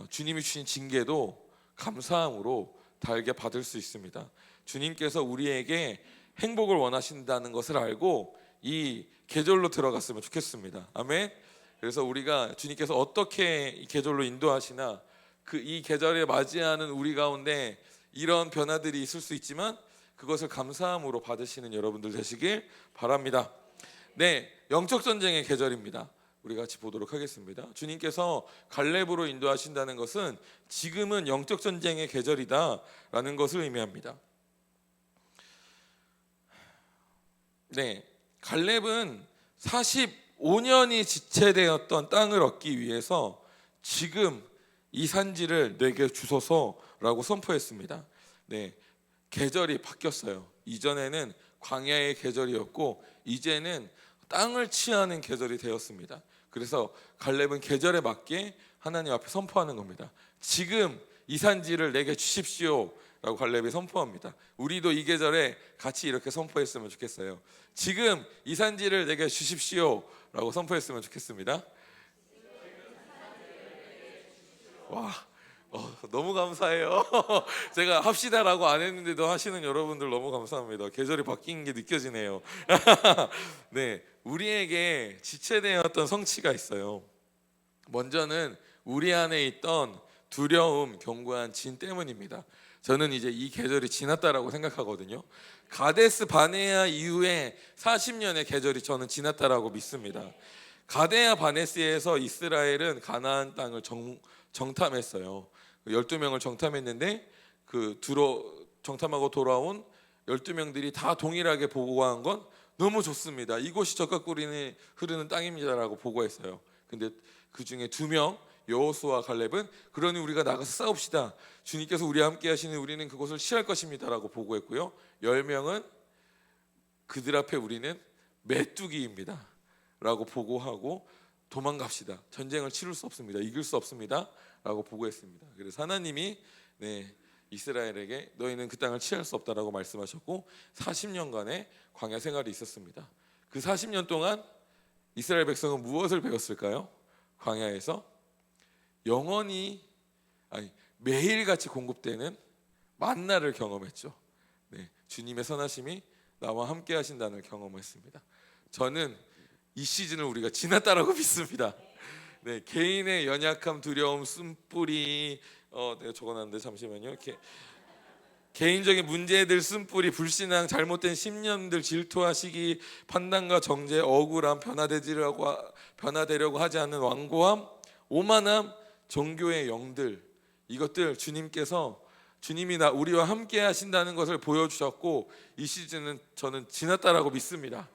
주님이 주신 징계도 감사함으로 달게 받을 수 있습니다. 주님께서 우리에게 행복을 원하신다는 것을 알고 이 계절로 들어갔으면 좋겠습니다. 아멘. 그래서 우리가 주님께서 어떻게 이 계절로 인도하시나, 이 계절에 맞이하는 우리 가운데 이런 변화들이 있을 수 있지만 그것을 감사함으로 받으시는 여러분들 되시길 바랍니다. 네, 영적 전쟁의 계절입니다. 우리 같이 보도록 하겠습니다. 주님께서 갈렙으로 인도하신다는 것은 지금은 영적 전쟁의 계절이다라는 것을 의미합니다. 네, 갈렙은 45년이 지체되었던 땅을 얻기 위해서 지금 이 산지를 내게 주소서라고 선포했습니다. 네, 계절이 바뀌었어요. 이전에는 광야의 계절이었고 이제는 땅을 취하는 계절이 되었습니다. 그래서 갈렙은 계절에 맞게 하나님 앞에 선포하는 겁니다. 지금 이 산지를 내게 주십시오 라고 갈렙이 선포합니다. 우리도 이 계절에 같이 이렇게 선포했으면 좋겠어요. 지금 이 산지를 내게 주십시오 라고 선포했으면 좋겠습니다. 와, 너무 감사해요. 제가 합시다라고 안 했는데도 하시는 여러분들 너무 감사합니다. 계절이 바뀐 게 느껴지네요. 네, 우리에게 지체되었던 성취가 있어요. 먼저는 우리 안에 있던 두려움, 견고한 진 때문입니다. 저는 이제 이 계절이 지났다라고 생각하거든요. 가데스 바네아 이후에 40년의 계절이 저는 지났다라고 믿습니다. 가데아 바네스에서 이스라엘은 가나안 땅을 정탐했어요. 12명을 정탐했는데 정탐하고 돌아온 12명들이 다 동일하게 보고한 건 너무 좋습니다. 이곳이 젖과 꿀이 흐르는 땅입니다라고 보고했어요. 근데 그 중에 2명 여호수아와 갈렙은 그러니 우리가 나가서 싸웁시다. 주님께서 우리와 함께 하시니 우리는 그곳을 취할 것입니다라고 보고했고요. 10명은 그들 앞에 우리는 메뚜기입니다 라고 보고하고 도망갑시다. 전쟁을 치를 수 없습니다. 이길 수 없습니다 라고 보고했습니다. 그래서 하나님이 이스라엘에게 너희는 그 땅을 취할 수 없다라고 말씀하셨고 40년간의 광야 생활이 있었습니다. 그 40년 동안 이스라엘 백성은 무엇을 배웠을까요? 광야에서 매일같이 공급되는 만나를 경험했죠. 네, 주님의 선하심이 나와 함께 하신다는 경험했습니다. 저는 이 시즌을 우리가 지났다라고 믿습니다. 네, 개인의 연약함, 두려움, 쓴뿌리 내가 적어놨는데 잠시만요. 개인적인 문제들, 쓴뿌리, 불신앙, 잘못된 신념들, 질투와 시기, 판단과 정죄, 억울함, 변화되려고 하지 않는 완고함, 오만함, 종교의 영들, 이것들 주님이 우리와 함께 하신다는 것을 보여주셨고 이 시즌은 저는 지났다라고 믿습니다.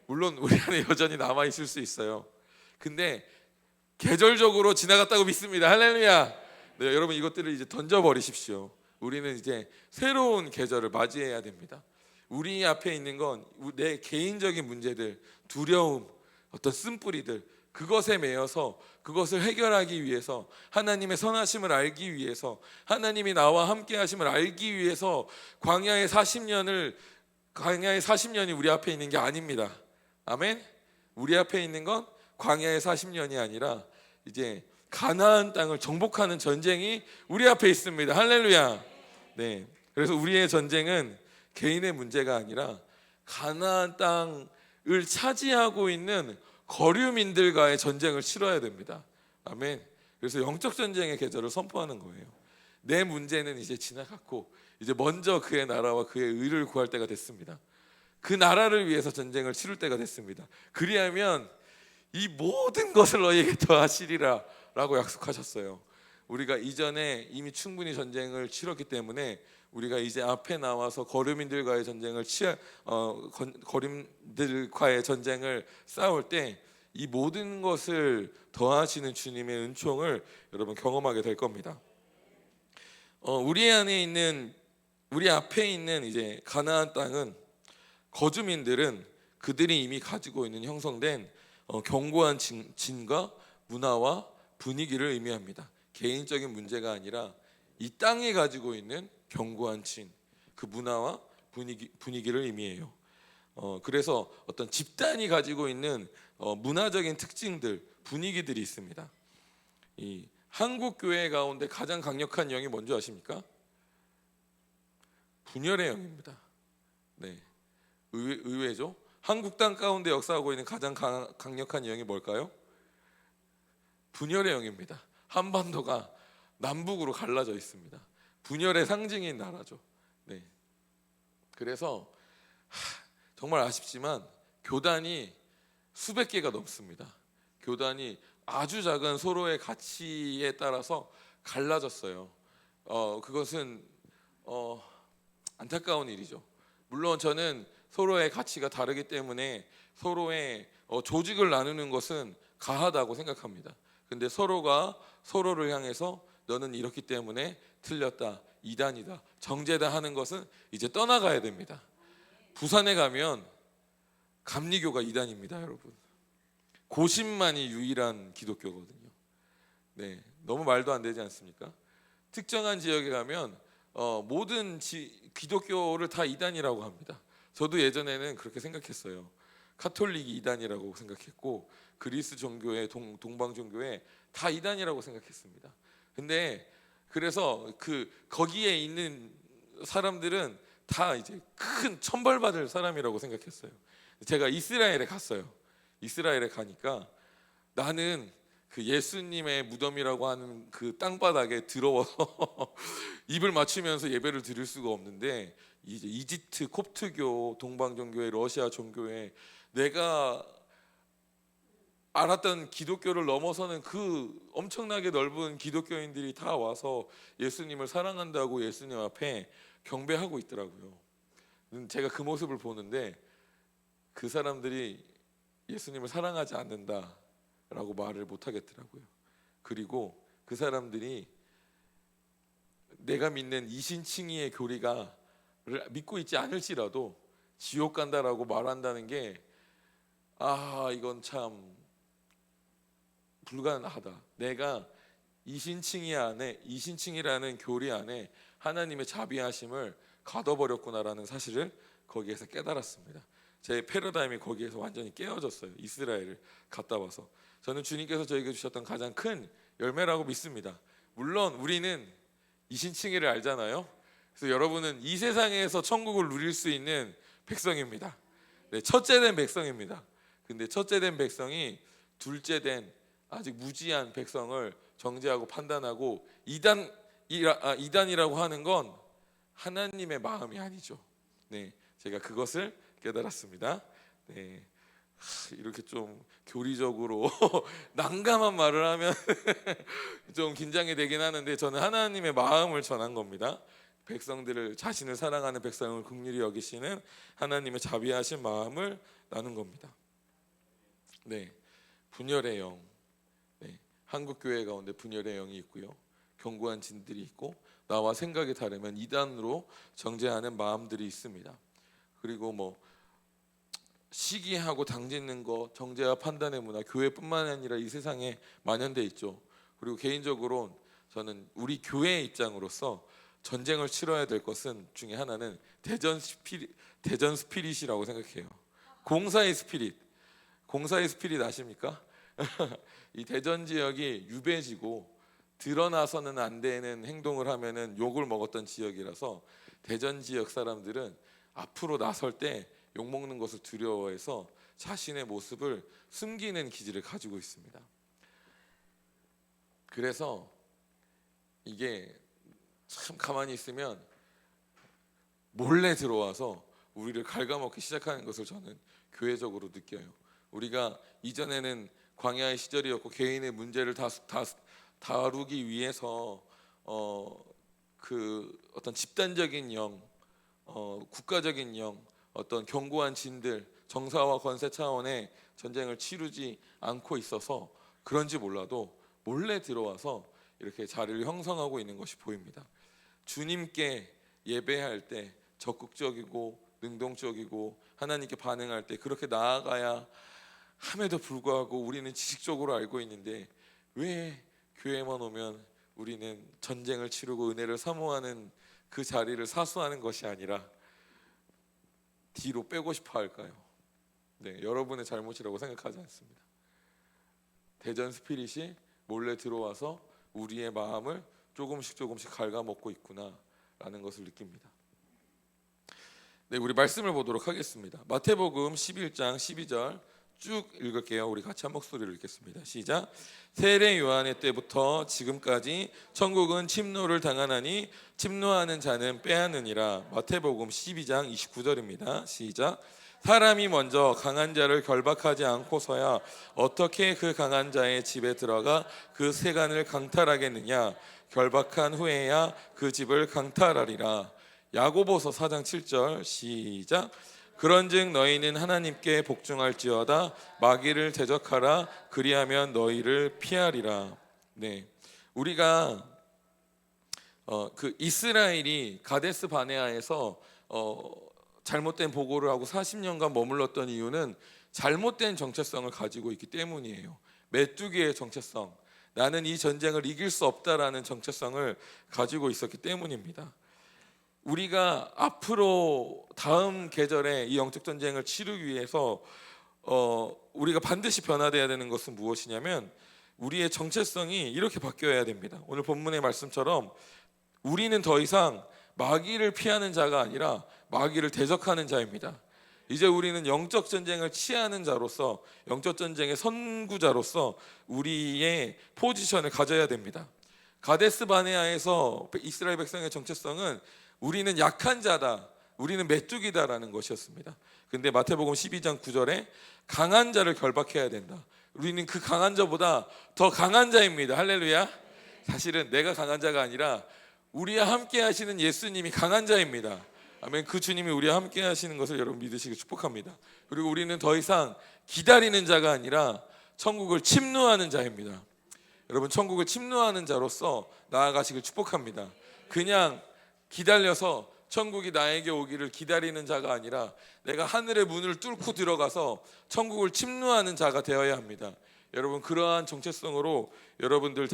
물론 우리 안에 여전히 남아 있을 수 있어요. 근데 계절적으로 지나갔다고 믿습니다. 할렐루야. 네, 여러분 이것들을 이제 던져버리십시오. 우리는 이제 새로운 계절을 맞이해야 됩니다. 우리 앞에 있는 건 내 개인적인 문제들, 두려움, 어떤 쓴뿌리들, 그것에 매여서 그것을 해결하기 위해서, 하나님의 선하심을 알기 위해서, 하나님이 나와 함께 하심을 알기 위해서 광야의 40년이 우리 앞에 있는 게 아닙니다. 아멘. 우리 앞에 있는 건 광야의 40년이 아니라 이제 가나안 땅을 정복하는 전쟁이 우리 앞에 있습니다. 할렐루야. 네. 그래서 우리의 전쟁은 개인의 문제가 아니라 가나안 땅을 차지하고 있는 거류민들과의 전쟁을 치러야 됩니다. 아멘. 그래서 영적 전쟁의 계절을 선포하는 거예요. 내 문제는 이제 지나갔고 이제 먼저 그의 나라와 그의 의를 구할 때가 됐습니다. 그 나라를 위해서 전쟁을 치를 때가 됐습니다. 그리하면 이 모든 것을 너희에게 더하시리라 라고 약속하셨어요. 우리가 이전에 이미 충분히 전쟁을 치렀기 때문에 우리가 이제 앞에 나와서 거류민들과의 전쟁을 싸울 때 이 모든 것을 더하시는 주님의 은총을 여러분 경험하게 될 겁니다. 우리 앞에 있는 이제 가나안 땅은 거주민들은 그들이 이미 가지고 있는 형성된 견고한 진과 문화와 분위기를 의미합니다. 개인적인 문제가 아니라 이 땅이 가지고 있는 견고한 진, 그 문화와 분위기를 의미해요. 그래서 어떤 집단이 가지고 있는 문화적인 특징들, 분위기들이 있습니다. 이 한국 교회 가운데 가장 강력한 영이 뭔지 아십니까? 분열의 영입니다. 네, 의외죠. 한국 땅 가운데 역사하고 있는 가장 강력한 영이 뭘까요? 분열의 영입니다. 한반도가 남북으로 갈라져 있습니다. 분열의 상징인 나라죠. 네. 그래서 정말 아쉽지만 교단이 수백 개가 넘습니다. 교단이 아주 작은 서로의 가치에 따라서 갈라졌어요. 그것은 안타까운 일이죠. 물론 저는 서로의 가치가 다르기 때문에 서로의 조직을 나누는 것은 가하다고 생각합니다. 근데 서로가 서로를 향해서 너는 이렇기 때문에 틀렸다, 이단이다, 정죄다 하는 것은 이제 떠나가야 됩니다. 부산에 가면 감리교가 이단입니다, 여러분. 고신만이 유일한 기독교거든요. 네, 너무 말도 안 되지 않습니까? 특정한 지역에 가면 모든 기독교를 다 이단이라고 합니다. 저도 예전에는 그렇게 생각했어요. 카톨릭이 이단이라고 생각했고 그리스 종교의 동방 종교에 다 이단이라고 생각했습니다. 근데 그래서 거기에 있는 사람들은 다 이제 큰 천벌받을 사람이라고 생각했어요. 제가 이스라엘에 갔어요. 이스라엘에 가니까 나는 그 예수님의 무덤이라고 하는 그 땅바닥에 더러워서 입을 맞추면서 예배를 드릴 수가 없는데 이제 이집트 콥트교, 동방종교회, 러시아 종교회 내가 알았던 기독교를 넘어서는 그 엄청나게 넓은 기독교인들이 다 와서 예수님을 사랑한다고 예수님 앞에 경배하고 있더라고요. 제가 그 모습을 보는데 그 사람들이 예수님을 사랑하지 않는다라고 말을 못 하겠더라고요. 그리고 그 사람들이 내가 믿는 이신칭의의 교리가 믿고 있지 않을지라도 지옥 간다라고 말한다는 게 이건 참 불가능하다. 내가 이신칭이라는 교리 안에 하나님의 자비하심을 가둬버렸구나라는 사실을 거기에서 깨달았습니다. 제 패러다임이 거기에서 완전히 깨어졌어요. 이스라엘을 갔다 와서 저는 주님께서 저에게 주셨던 가장 큰 열매라고 믿습니다. 물론 우리는 이신칭의를 알잖아요. 그래서 여러분은 이 세상에서 천국을 누릴 수 있는 백성입니다. 네, 첫째 된 백성입니다. 근데 첫째 된 백성이 둘째 된 아직 무지한 백성을 정죄하고 판단하고 이단이라고 하는 건 하나님의 마음이 아니죠. 네, 제가 그것을 깨달았습니다. 네, 이렇게 좀 교리적으로 난감한 말을 하면 좀 긴장이 되긴 하는데 저는 하나님의 마음을 전한 겁니다. 백성들을 자신을 사랑하는 백성을 긍휼히 여기시는 하나님의 자비하신 마음을 나눈 겁니다. 네, 분열의 영. 네, 한국 교회 가운데 분열의 영이 있고요. 견고한 진들이 있고 나와 생각이 다르면 이단으로 정죄하는 마음들이 있습니다. 그리고 시기하고 당짓는 거, 정죄와 판단의 문화, 교회뿐만 아니라 이 세상에 만연돼 있죠. 그리고 개인적으로 저는 우리 교회의 입장으로서 전쟁을 치러야 될 것은 중에 하나는 대전 스피릿이라고 생각해요. 공사의 스피릿 아십니까? 이 대전 지역이 유배지고 드러나서는 안 되는 행동을 하면은 욕을 먹었던 지역이라서 대전 지역 사람들은 앞으로 나설 때 욕먹는 것을 두려워해서 자신의 모습을 숨기는 기질을 가지고 있습니다. 그래서 이게 참 가만히 있으면 몰래 들어와서 우리를 갉아먹기 시작하는 것을 저는 교회적으로 느껴요. 우리가 이전에는 광야의 시절이었고 개인의 문제를 다루기 위해서 어떤 집단적인 영, 국가적인 영, 어떤 견고한 진들, 정사와 권세 차원의 전쟁을 치르지 않고 있어서 그런지 몰라도 몰래 들어와서 이렇게 자리를 형성하고 있는 것이 보입니다. 주님께 예배할 때 적극적이고 능동적이고 하나님께 반응할 때 그렇게 나아가야 함에도 불구하고 우리는 지식적으로 알고 있는데 왜 교회만 오면 우리는 전쟁을 치르고 은혜를 사모하는 그 자리를 사수하는 것이 아니라 뒤로 빼고 싶어 할까요? 네, 여러분의 잘못이라고 생각하지 않습니다. 대전 스피릿이 몰래 들어와서 우리의 마음을 조금씩 갉아먹고 있구나라는 것을 느낍니다. 네, 우리 말씀을 보도록 하겠습니다. 마태복음 11장 12절 쭉 읽을게요. 우리 같이 한 목소리로 읽겠습니다. 시작. 세례 요한의 때부터 지금까지 천국은 침노를 당하나니 침노하는 자는 빼앗느니라. 마태복음 12장 29절입니다. 시작. 사람이 먼저 강한 자를 결박하지 않고서야 어떻게 그 강한 자의 집에 들어가 그 세간을 강탈하겠느냐. 결박한 후에야 그 집을 강탈하리라. 야고보서 4장 7절 시작. 그런즉 너희는 하나님께 복종할지어다. 마귀를 대적하라. 그리하면 너희를 피하리라. 네, 우리가 그 이스라엘이 가데스 바네아에서 잘못된 보고를 하고 40년간 머물렀던 이유는 잘못된 정체성을 가지고 있기 때문이에요. 메뚜기의 정체성, 나는 이 전쟁을 이길 수 없다라는 정체성을 가지고 있었기 때문입니다. 우리가 앞으로 다음 계절에 이 영적 전쟁을 치르기 위해서 우리가 반드시 변화되어야 되는 것은 무엇이냐면 우리의 정체성이 이렇게 바뀌어야 됩니다. 오늘 본문의 말씀처럼 우리는 더 이상 마귀를 피하는 자가 아니라 마귀를 대적하는 자입니다. 이제 우리는 영적 전쟁을 치하는 자로서, 영적 전쟁의 선구자로서 우리의 포지션을 가져야 됩니다. 가데스 바네아에서 이스라엘 백성의 정체성은 우리는 약한 자다, 우리는 메뚜기다라는 것이었습니다. 근데 마태복음 12장 9절에 강한 자를 결박해야 된다. 우리는 그 강한 자보다 더 강한 자입니다. 할렐루야. 사실은 내가 강한 자가 아니라 우리와 함께 하시는 예수님이 강한 자입니다. 아멘. 그 주님이 우리와 함께 하시는 것을 여러분 믿으시기 축복합니다. 그리고 우리는 더 이상 기다리는 자가 아니라 천국을 침노하는 자입니다. 여러분, 천국을 침노하는 자로서 나아가시길 축복합니다. 그냥 기다려서 천국이 나에게 오기를 기다리는 자가 아니라 내가 하늘의 문을 뚫고 들어가서 천국을 침노하는 자가 되어야 합니다. 여러분, 그러한 정체성으로 여러분들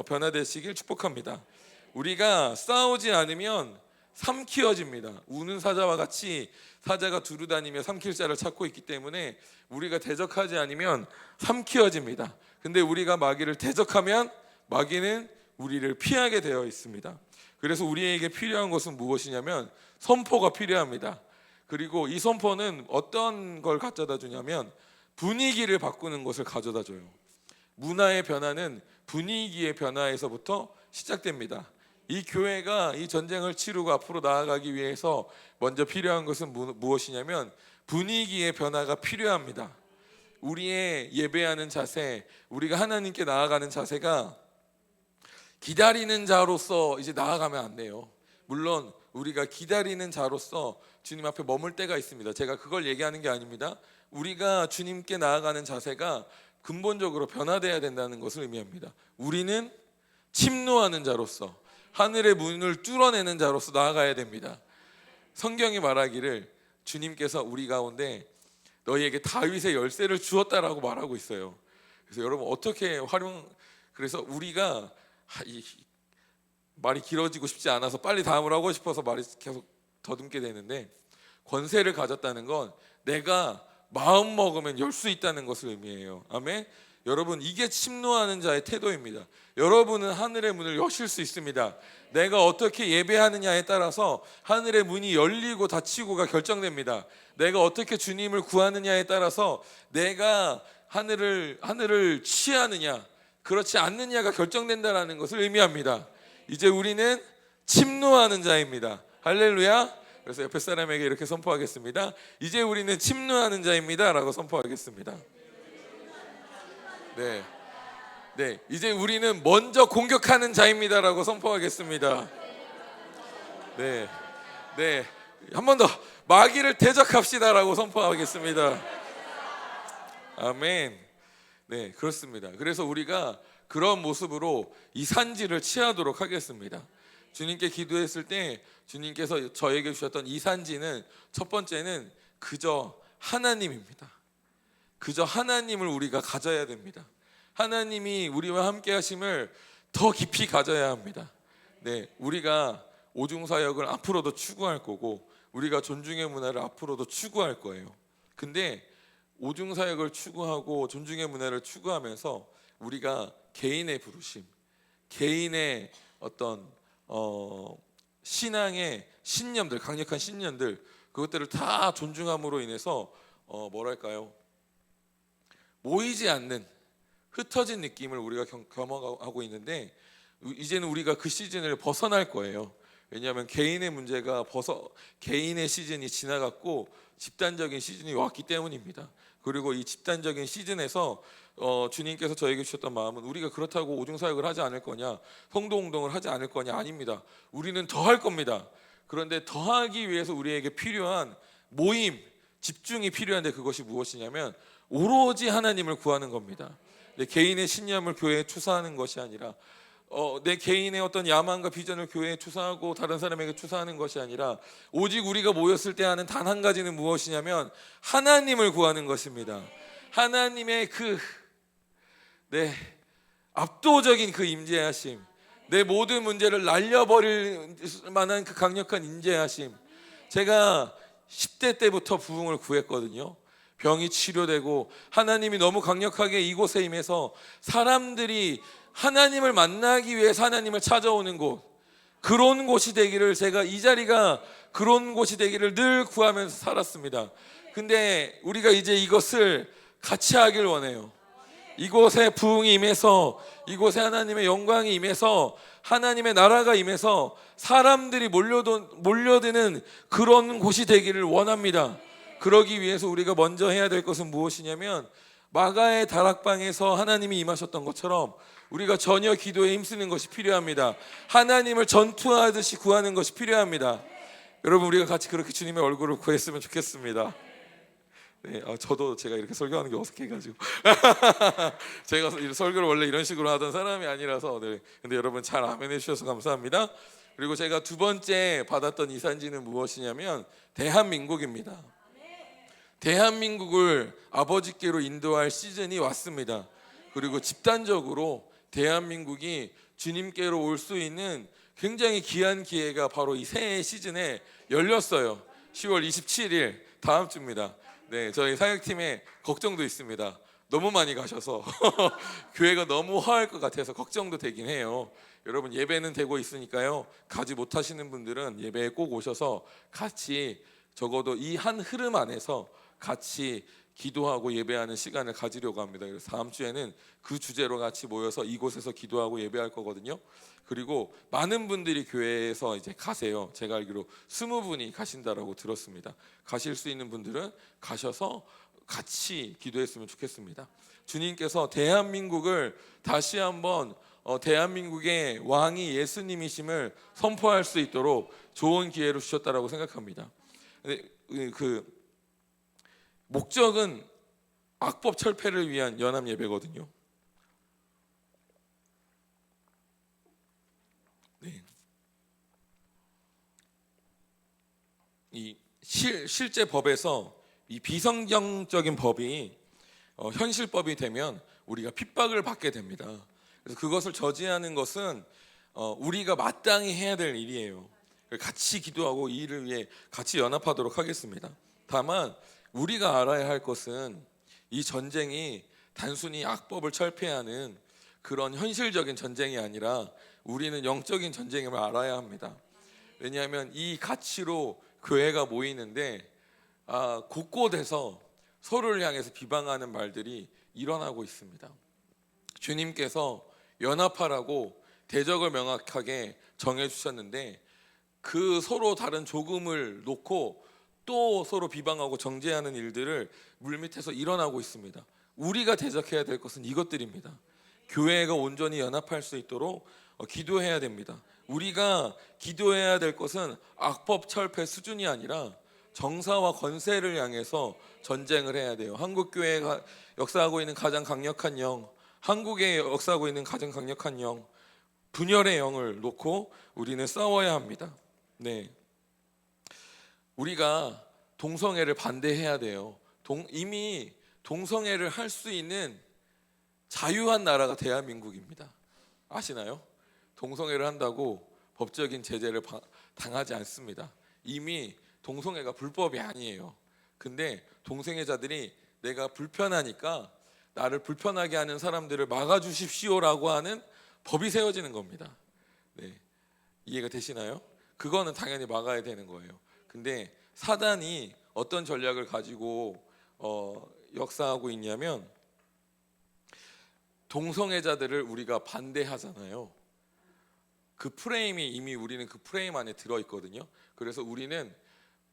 변화되시길 축복합니다. 우리가 싸우지 않으면 삼키어집니다. 우는 사자와 같이 사자가 두루 다니며 삼킬 자를 찾고 있기 때문에 우리가 대적하지 않으면 삼키어집니다. 근데 우리가 마귀를 대적하면 마귀는 우리를 피하게 되어 있습니다. 그래서 우리에게 필요한 것은 무엇이냐면 선포가 필요합니다. 그리고 이 선포는 어떤 걸 가져다 주냐면 분위기를 바꾸는 것을 가져다 줘요. 문화의 변화는 분위기의 변화에서부터 시작됩니다. 이 교회가 이 전쟁을 치르고 앞으로 나아가기 위해서 먼저 필요한 것은 무엇이냐면 분위기의 변화가 필요합니다. 우리의 예배하는 자세, 우리가 하나님께 나아가는 자세가 기다리는 자로서 이제 나아가면 안 돼요. 물론 우리가 기다리는 자로서 주님 앞에 머물 때가 있습니다. 제가 그걸 얘기하는 게 아닙니다. 우리가 주님께 나아가는 자세가 근본적으로 변화돼야 된다는 것을 의미합니다. 우리는 침노하는 자로서, 하늘의 문을 뚫어내는 자로서 나아가야 됩니다. 성경이 말하기를 주님께서 우리 가운데 너희에게 다윗의 열쇠를 주었다라고 말하고 있어요. 그래서 여러분 어떻게 그래서 우리가 말이 길어지고 싶지 않아서 빨리 다음을 하고 싶어서 말이 계속 더듬게 되는데, 권세를 가졌다는 건 내가 마음 먹으면 열 수 있다는 것을 의미해요. 아멘. 여러분, 이게 침노하는 자의 태도입니다. 여러분은 하늘의 문을 여실 수 있습니다. 내가 어떻게 예배하느냐에 따라서 하늘의 문이 열리고 닫히고가 결정됩니다. 내가 어떻게 주님을 구하느냐에 따라서 내가 하늘을 취하느냐 그렇지 않느냐가 결정된다는 것을 의미합니다. 이제 우리는 침노하는 자입니다. 할렐루야. 그래서 옆에 사람에게 이렇게 선포하겠습니다. 이제 우리는 침노하는 자입니다 라고 선포하겠습니다. 네, 이제 우리는 먼저 공격하는 자입니다 라고 선포하겠습니다. 네, 한 번 더 마귀를 대적합시다 라고 선포하겠습니다. 아멘. 네, 그렇습니다. 그래서 우리가 그런 모습으로 이 산지를 취하도록 하겠습니다. 주님께 기도했을 때 주님께서 저에게 주셨던 이 산지는, 첫 번째는 그저 하나님입니다. 그저 하나님을 우리가 가져야 됩니다. 하나님이 우리와 함께 하심을 더 깊이 가져야 합니다. 네, 우리가 오중사역을 앞으로도 추구할 거고 우리가 존중의 문화를 앞으로도 추구할 거예요. 근데 오중사역을 추구하고 존중의 문화를 추구하면서 우리가 개인의 부르심, 개인의 어떤 신앙의 신념들, 강력한 신념들, 그것들을 다 존중함으로 인해서 뭐랄까요, 모이지 않는 흩어진 느낌을 우리가 경험하고 있는데, 이제는 우리가 그 시즌을 벗어날 거예요. 왜냐하면 개인의 문제가 개인의 시즌이 지나갔고 집단적인 시즌이 왔기 때문입니다. 그리고 이 집단적인 시즌에서 주님께서 저에게 주셨던 마음은 우리가 그렇다고 오중사역을 하지 않을 거냐, 성도운동을 하지 않을 거냐, 아닙니다. 우리는 더 할 겁니다. 그런데 더 하기 위해서 우리에게 필요한 모임, 집중이 필요한데 그것이 무엇이냐면 오로지 하나님을 구하는 겁니다. 내 개인의 신념을 교회에 추사하는 것이 아니라 내 개인의 어떤 야망과 비전을 교회에 추사하고 다른 사람에게 추사하는 것이 아니라 오직 우리가 모였을 때 하는 단 한 가지는 무엇이냐면 하나님을 구하는 것입니다. 하나님의 압도적인 그 임재하심, 내 모든 문제를 날려버릴 만한 그 강력한 임재하심. 제가 10대 때부터 부흥을 구했거든요. 병이 치료되고 하나님이 너무 강력하게 이곳에 임해서 사람들이 하나님을 만나기 위해서 하나님을 찾아오는 곳, 그런 곳이 되기를, 제가 이 자리가 그런 곳이 되기를 늘 구하면서 살았습니다. 근데 우리가 이제 이것을 같이 하길 원해요. 이곳에 부흥이 임해서, 이곳에 하나님의 영광이 임해서, 하나님의 나라가 임해서 사람들이 몰려드는 그런 곳이 되기를 원합니다. 그러기 위해서 우리가 먼저 해야 될 것은 무엇이냐면 마가의 다락방에서 하나님이 임하셨던 것처럼 우리가 전혀 기도에 힘쓰는 것이 필요합니다. 하나님을 전투하듯이 구하는 것이 필요합니다. 여러분, 우리가 같이 그렇게 주님의 얼굴을 구했으면 좋겠습니다. 네, 저도 제가 이렇게 설교하는 게 어색해가지고 제가 설교를 원래 이런 식으로 하던 사람이 아니라서. 네. 근데 여러분 잘 아멘해 주셔서 감사합니다. 그리고 제가 두 번째 받았던 이 산지는 무엇이냐면 대한민국입니다. 대한민국을 아버지께로 인도할 시즌이 왔습니다. 그리고 집단적으로 대한민국이 주님께로 올 수 있는 굉장히 귀한 기회가 바로 이 새해 시즌에 열렸어요. 10월 27일 다음 주입니다. 네, 저희 사역팀에 걱정도 있습니다. 너무 많이 가셔서 교회가 너무 허할 것 같아서 걱정도 되긴 해요. 여러분, 예배는 되고 있으니까요, 가지 못하시는 분들은 예배에 꼭 오셔서 같이, 적어도 이 한 흐름 안에서 같이 기도하고 예배하는 시간을 가지려고 합니다. 그래서 다음 주에는 그 주제로 같이 모여서 이곳에서 기도하고 예배할 거거든요. 그리고 많은 분들이 교회에서 이제 가세요. 제가 알기로 20분이 가신다라고 들었습니다. 가실 수 있는 분들은 가셔서 같이 기도했으면 좋겠습니다. 주님께서 대한민국을 다시 한번 대한민국의 왕이 예수님이심을 선포할 수 있도록 좋은 기회를 주셨다라고 생각합니다. 그 목적은 악법 철폐를 위한 연합 예배거든요. 네. 이 실제 법에서 이 비성경적인 법이 현실법이 되면 우리가 핍박을 받게 됩니다. 그래서 그것을 저지하는 것은 우리가 마땅히 해야 될 일이에요. 같이 기도하고 이 일을 위해 같이 연합하도록 하겠습니다. 다만 우리가 알아야 할 것은 이 전쟁이 단순히 악법을 철폐하는 그런 현실적인 전쟁이 아니라 우리는 영적인 전쟁임을 알아야 합니다. 왜냐하면 이 가치로 교회가 모이는데 곳곳에서 서로를 향해서 비방하는 말들이 일어나고 있습니다. 주님께서 연합하라고 대적을 명확하게 정해주셨는데 그 서로 다른 조금을 놓고 또 서로 비방하고 정죄하는 일들을 물밑에서 일어나고 있습니다. 우리가 대적해야 될 것은 이것들입니다. 교회가 온전히 연합할 수 있도록 기도해야 됩니다. 우리가 기도해야 될 것은 악법 철폐 수준이 아니라 정사와 권세를 향해서 전쟁을 해야 돼요. 한국교회가 역사하고 있는 가장 강력한 영, 한국에 역사하고 있는 가장 강력한 영, 분열의 영을 놓고 우리는 싸워야 합니다. 네, 우리가 동성애를 반대해야 돼요. 이미 동성애를 할 수 있는 자유한 나라가 대한민국입니다. 아시나요? 동성애를 한다고 법적인 제재를 당하지 않습니다. 이미 동성애가 불법이 아니에요. 근데 동성애자들이 내가 불편하니까 나를 불편하게 하는 사람들을 막아주십시오라고 하는 법이 세워지는 겁니다. 네, 이해가 되시나요? 그거는 당연히 막아야 되는 거예요. 근데 사단이 어떤 전략을 가지고 역사하고 있냐면 동성애자들을 우리가 반대하잖아요. 그 프레임이 이미 우리는 그 프레임 안에 들어있거든요. 그래서 우리는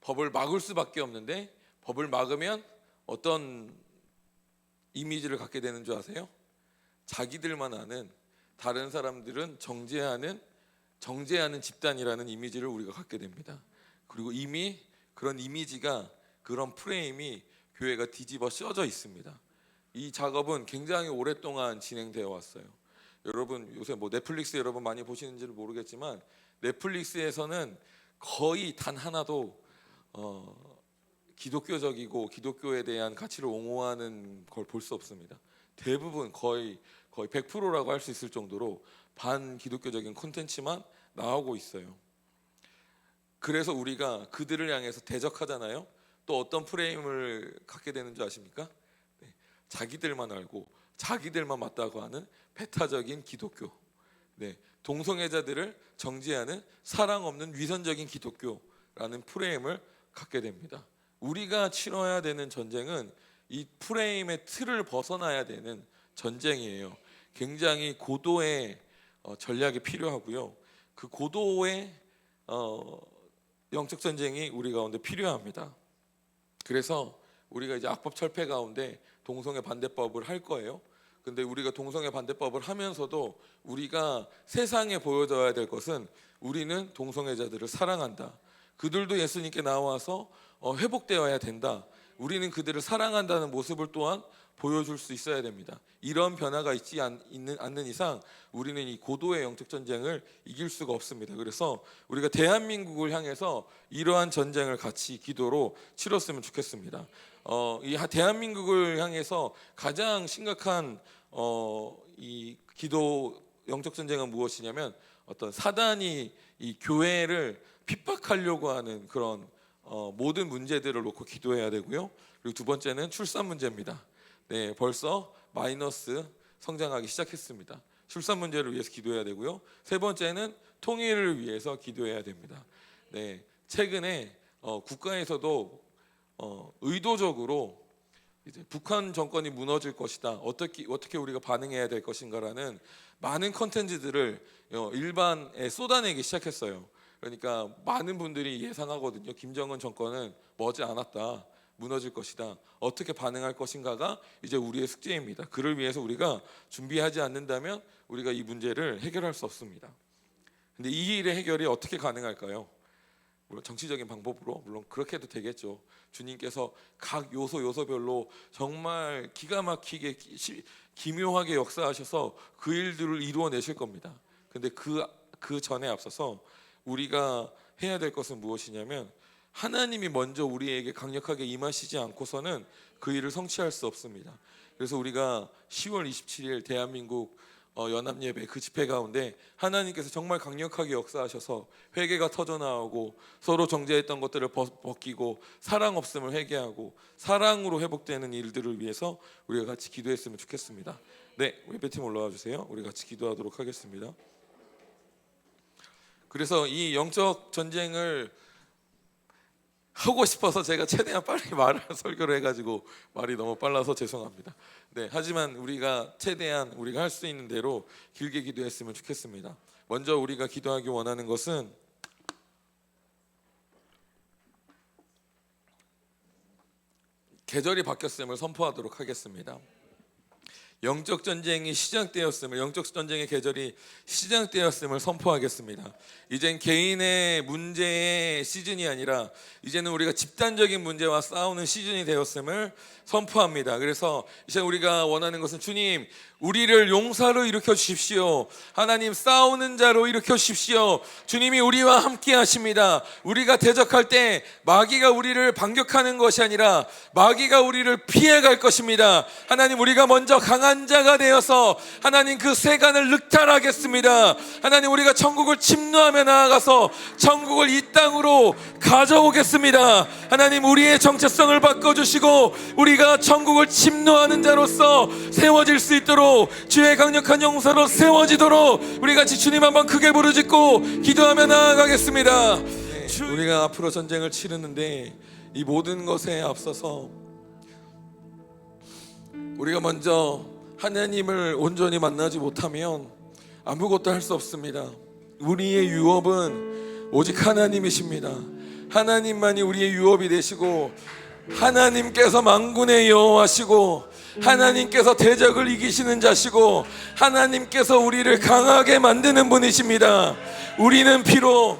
법을 막을 수밖에 없는데 법을 막으면 어떤 이미지를 갖게 되는 줄 아세요? 자기들만 아는, 다른 사람들은 정죄하는 집단이라는 이미지를 우리가 갖게 됩니다. 그리고 이미 그런 이미지가, 그런 프레임이 교회가 뒤집어 씌워져 있습니다. 이 작업은 굉장히 오랫동안 진행되어 왔어요. 여러분 요새 뭐 넷플릭스 여러분 많이 보시는지를 모르겠지만 넷플릭스에서는 거의 단 하나도 기독교적이고 기독교에 대한 가치를 옹호하는 걸 볼 수 없습니다. 대부분 거의 100%라고 할 수 있을 정도로 반기독교적인 콘텐츠만 나오고 있어요. 그래서 우리가 그들을 향해서 대적하잖아요. 또 어떤 프레임을 갖게 되는 줄 아십니까? 네, 자기들만 알고 자기들만 맞다고 하는 배타적인 기독교, 네, 동성애자들을 정죄하는 사랑 없는 위선적인 기독교라는 프레임을 갖게 됩니다. 우리가 치러야 되는 전쟁은 이 프레임의 틀을 벗어나야 되는 전쟁이에요. 굉장히 고도의 전략이 필요하고요. 그 고도의 영적 전쟁이 우리 가운데 필요합니다. 그래서 우리가 이제 악법 철폐 가운데 동성애 반대법을 할 거예요. 근데 우리가 동성애 반대법을 하면서도 우리가 세상에 보여줘야 될 것은 우리는 동성애자들을 사랑한다. 그들도 예수님께 나와서 회복되어야 된다. 우리는 그들을 사랑한다는 모습을 또한 보여줄 수 있어야 됩니다. 이런 변화가 있지 않는 이상 우리는 이 고도의 영적 전쟁을 이길 수가 없습니다. 그래서 우리가 대한민국을 향해서 이러한 전쟁을 같이 기도로 치렀으면 좋겠습니다. 이 대한민국을 향해서 가장 심각한 이 기도 영적 전쟁은 무엇이냐면 어떤 사단이 이 교회를 핍박하려고 하는 그런 모든 문제들을 놓고 기도해야 되고요. 그리고 두 번째는 출산 문제입니다. 네, 벌써 마이너스 성장하기 시작했습니다. 출산 문제를 위해서 기도해야 되고요. 세 번째는 통일을 위해서 기도해야 됩니다. 네, 최근에 국가에서도 의도적으로 이제 북한 정권이 무너질 것이다. 어떻게 우리가 반응해야 될 것인가라는 많은 컨텐츠들을 일반에 쏟아내기 시작했어요. 그러니까 많은 분들이 예상하거든요. 김정은 정권은 머지 않았다. 무너질 것이다. 어떻게 반응할 것인가가 이제 우리의 숙제입니다. 그를 위해서 우리가 준비하지 않는다면 우리가 이 문제를 해결할 수 없습니다. 근데 이 일의 해결이 어떻게 가능할까요? 물론 정치적인 방법으로 물론 그렇게 해도 되겠죠. 주님께서 각 요소별로 정말 기가 막히게 기묘하게 역사하셔서 그 일들을 이루어내실 겁니다. 근데 그 전에 앞서서 우리가 해야 될 것은 무엇이냐면 하나님이 먼저 우리에게 강력하게 임하시지 않고서는 그 일을 성취할 수 없습니다. 그래서 우리가 10월 27일 대한민국 연합예배 그 집회 가운데 하나님께서 정말 강력하게 역사하셔서 회개가 터져나오고 서로 정죄했던 것들을 벗기고 사랑 없음을 회개하고 사랑으로 회복되는 일들을 위해서 우리가 같이 기도했으면 좋겠습니다. 네, 예배팀 올라와 주세요. 우리 같이 기도하도록 하겠습니다. 그래서 이 영적 전쟁을 하고 싶어서 제가 최대한 빨리 설교를 해가지고 말이 너무 빨라서 죄송합니다. 네, 하지만 우리가 최대한 우리가 할 수 있는 대로 길게 기도했으면 좋겠습니다. 먼저 우리가 기도하기 원하는 것은 계절이 바뀌었음을 선포하도록 하겠습니다. 영적 전쟁이 시작되었음을, 영적 전쟁의 계절이 시작되었음을 선포하겠습니다. 이젠 개인의 문제의 시즌이 아니라 이제는 우리가 집단적인 문제와 싸우는 시즌이 되었음을 선포합니다. 그래서 이제 우리가 원하는 것은 주님, 우리를 용사로 일으켜 주십시오. 하나님, 싸우는 자로 일으켜 주십시오. 주님이 우리와 함께 하십니다. 우리가 대적할 때 마귀가 우리를 반격하는 것이 아니라 마귀가 우리를 피해갈 것입니다. 하나님, 우리가 먼저 강한 자가 되어서 하나님 그 세간을 늑탈하겠습니다. 하나님, 우리가 천국을 침노하며 나아가서 천국을 이 땅으로 가져오겠습니다. 하나님, 우리의 정체성을 바꿔주시고 우리가 천국을 침노하는 자로서 세워질 수 있도록, 주의 강력한 용사로 세워지도록 우리 같이 주님 한번 크게 부르짖고 기도하며 나아가겠습니다. 우리가 앞으로 전쟁을 치르는데 이 모든 것에 앞서서 우리가 먼저 하나님을 온전히 만나지 못하면 아무것도 할 수 없습니다. 우리의 유업은 오직 하나님이십니다. 하나님만이 우리의 유업이 되시고 하나님께서 만군의 여호와시고 하나님께서 대적을 이기시는 자시고 하나님께서 우리를 강하게 만드는 분이십니다. 우리는 비록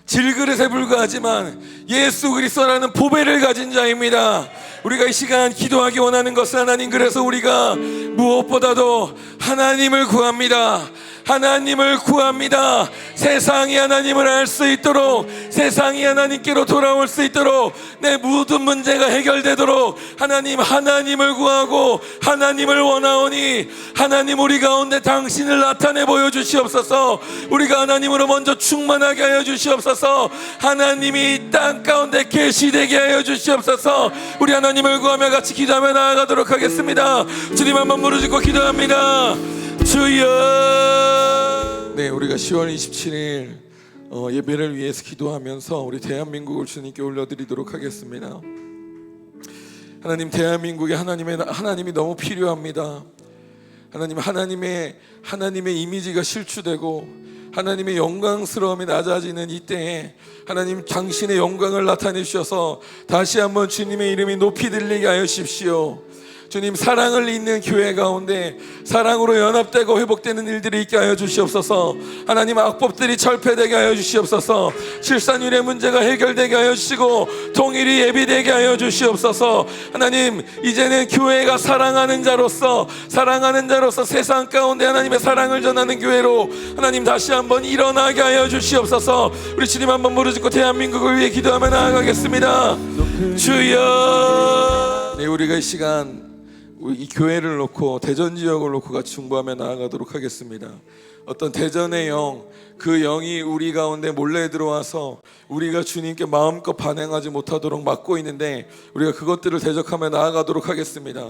질그릇에 불과하지만 예수 그리스도라는 보배를 가진 자입니다. 우리가 이 시간 기도하기 원하는 것은 하나님, 그래서 우리가 무엇보다도 하나님을 구합니다. 하나님을 구합니다. 세상이 하나님을 알 수 있도록, 세상이 하나님께로 돌아올 수 있도록, 내 모든 문제가 해결되도록 하나님을 구하고 하나님을 원하오니 하나님, 우리 가운데 당신을 나타내 보여주시옵소서. 우리가 하나님으로 먼저 충만하게 하여 주시옵소서. 하나님이 이 땅 가운데 계시되게 하여 주시옵소서. 우리 하나님을 구하며 같이 기도하며 나아가도록 하겠습니다. 주님 한번 부르짖고 기도합니다. 주여. 네, 우리가 10월 27일 예배를 위해서 기도하면서 우리 대한민국을 주님께 올려드리도록 하겠습니다. 하나님, 대한민국에 하나님이 너무 필요합니다. 하나님, 하나님의 이미지가 실추되고 하나님의 영광스러움이 낮아지는 이때에 하나님, 당신의 영광을 나타내 주셔서 다시 한번 주님의 이름이 높이 들리게 하여 주십시오. 주님, 사랑을 잇는 교회 가운데 사랑으로 연합되고 회복되는 일들이 있게 하여 주시옵소서. 하나님, 악법들이 철폐되게 하여 주시옵소서. 출산율의 문제가 해결되게 하여 주시고 통일이 예비되게 하여 주시옵소서. 하나님, 이제는 교회가 사랑하는 자로서 세상 가운데 하나님의 사랑을 전하는 교회로 하나님 다시 한번 일어나게 하여 주시옵소서. 우리 주님 한번 부르짖고 대한민국을 위해 기도하며 나아가겠습니다. 주여. 네, 우리가 이 시간 이 교회를 놓고 대전 지역을 놓고 같이 중보하며 나아가도록 하겠습니다. 어떤 대전의 영, 그 영이 우리 가운데 몰래 들어와서 우리가 주님께 마음껏 반응하지 못하도록 막고 있는데 우리가 그것들을 대적하며 나아가도록 하겠습니다.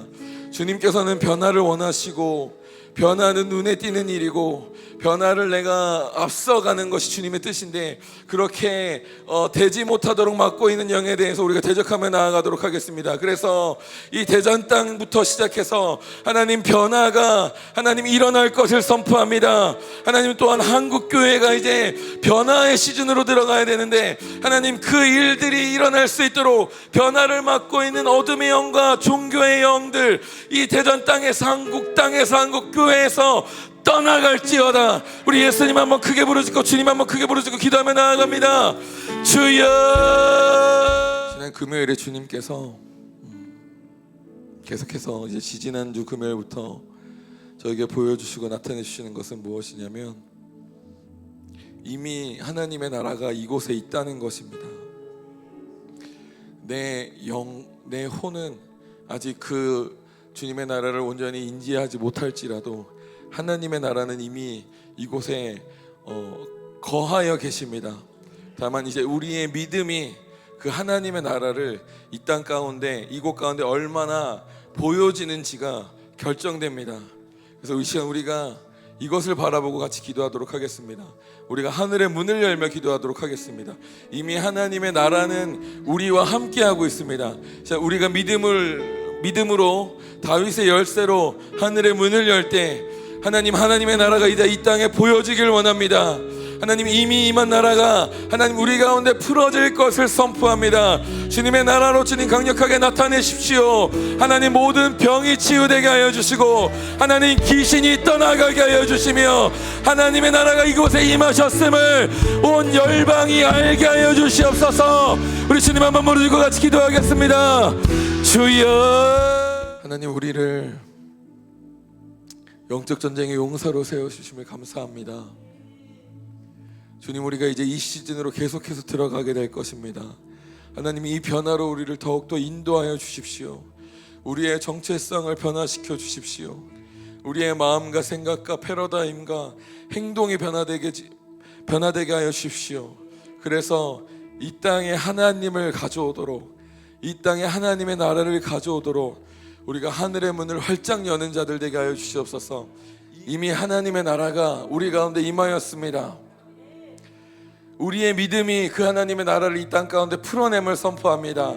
주님께서는 변화를 원하시고 변화는 눈에 띄는 일이고 변화를 내가 앞서가는 것이 주님의 뜻인데 그렇게 되지 못하도록 막고 있는 영에 대해서 우리가 대적하며 나아가도록 하겠습니다. 그래서 이 대전 땅부터 시작해서 하나님, 변화가 하나님 일어날 것을 선포합니다. 하나님, 또한 한국교회가 이제 변화의 시즌으로 들어가야 되는데 하나님, 그 일들이 일어날 수 있도록 변화를 막고 있는 어둠의 영과 종교의 영들, 이 대전 땅에서, 한국 땅에서, 한국교회에서 떠나갈지어다. 우리 예수님 한번 크게 부르짖고 주님 한번 크게 부르짖고 기도하며 나아갑니다. 주여. 지난 금요일에 주님께서 계속해서 이제 지지난주 금요일부터 저에게 보여주시고 나타내 주시는 것은 무엇이냐면 이미 하나님의 나라가 이곳에 있다는 것입니다. 내 혼은 아직 그 주님의 나라를 온전히 인지하지 못할지라도 하나님의 나라는 이미 이곳에 거하여 계십니다. 다만 이제 우리의 믿음이 그 하나님의 나라를 이 땅 가운데, 이곳 가운데 얼마나 보여지는지가 결정됩니다. 그래서 이 시간 우리가 이것을 바라보고 같이 기도하도록 하겠습니다. 우리가 하늘의 문을 열며 기도하도록 하겠습니다. 이미 하나님의 나라는 우리와 함께하고 있습니다. 자, 우리가 믿음으로 다윗의 열쇠로 하늘의 문을 열 때 하나님의 나라가 이제 이 땅에 보여지길 원합니다. 하나님, 이미 임한 나라가 하나님 우리 가운데 풀어질 것을 선포합니다. 주님의 나라로 주님 강력하게 나타내십시오. 하나님, 모든 병이 치유되게 하여 주시고 하나님, 귀신이 떠나가게 하여 주시며 하나님의 나라가 이곳에 임하셨음을 온 열방이 알게 하여 주시옵소서. 우리 주님 한번 부르짖고 같이 기도하겠습니다. 주여. 하나님, 우리를 영적 전쟁의 용사로 세워주심을 감사합니다. 주님, 우리가 이제 이 시즌으로 계속해서 들어가게 될 것입니다. 하나님, 이 변화로 우리를 더욱더 인도하여 주십시오. 우리의 정체성을 변화시켜 주십시오. 우리의 마음과 생각과 패러다임과 행동이 변화되게 하여 주십시오. 그래서 이 땅에 하나님을 가져오도록, 이 땅에 하나님의 나라를 가져오도록 우리가 하늘의 문을 활짝 여는 자들 되게 하여 주시옵소서. 이미 하나님의 나라가 우리 가운데 임하였습니다. 우리의 믿음이 그 하나님의 나라를 이 땅 가운데 풀어냄을 선포합니다.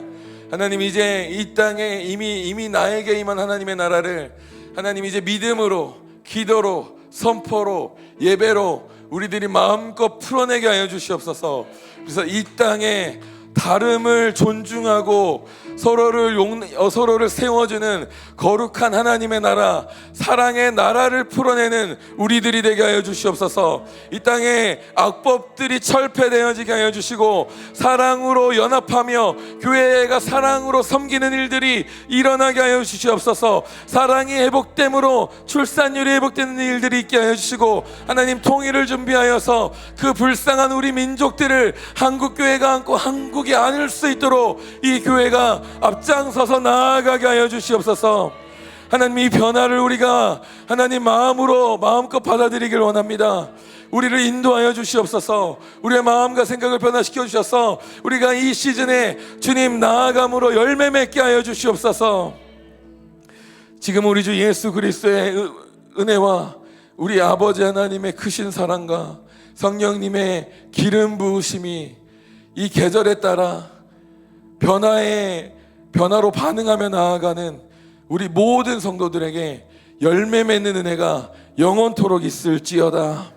하나님, 이제 이 땅에 이미 나에게 임한 하나님의 나라를 하나님 이제 믿음으로, 기도로, 선포로, 예배로 우리들이 마음껏 풀어내게 하여 주시옵소서. 그래서 이 땅에 다름을 존중하고 서로를 세워주는 거룩한 하나님의 나라, 사랑의 나라를 풀어내는 우리들이 되게 하여 주시옵소서. 이 땅에 악법들이 철폐되어지게 하여 주시고 사랑으로 연합하며 교회가 사랑으로 섬기는 일들이 일어나게 하여 주시옵소서. 사랑이 회복됨으로 출산율이 회복되는 일들이 있게 하여 주시고, 하나님 통일을 준비하여서 그 불쌍한 우리 민족들을 한국교회가 안고 한국이 안을 수 있도록 이 교회가 앞장서서 나아가게 하여 주시옵소서. 하나님, 이 변화를 우리가 하나님 마음껏 받아들이길 원합니다. 우리를 인도하여 주시옵소서. 우리의 마음과 생각을 변화시켜 주셔서 우리가 이 시즌에 주님 나아감으로 열매 맺게 하여 주시옵소서. 지금 우리 주 예수 그리스도의 은혜와 우리 아버지 하나님의 크신 사랑과 성령님의 기름 부으심이 이 계절에 따라 변화로 반응하며 나아가는 우리 모든 성도들에게 열매 맺는 은혜가 영원토록 있을지어다.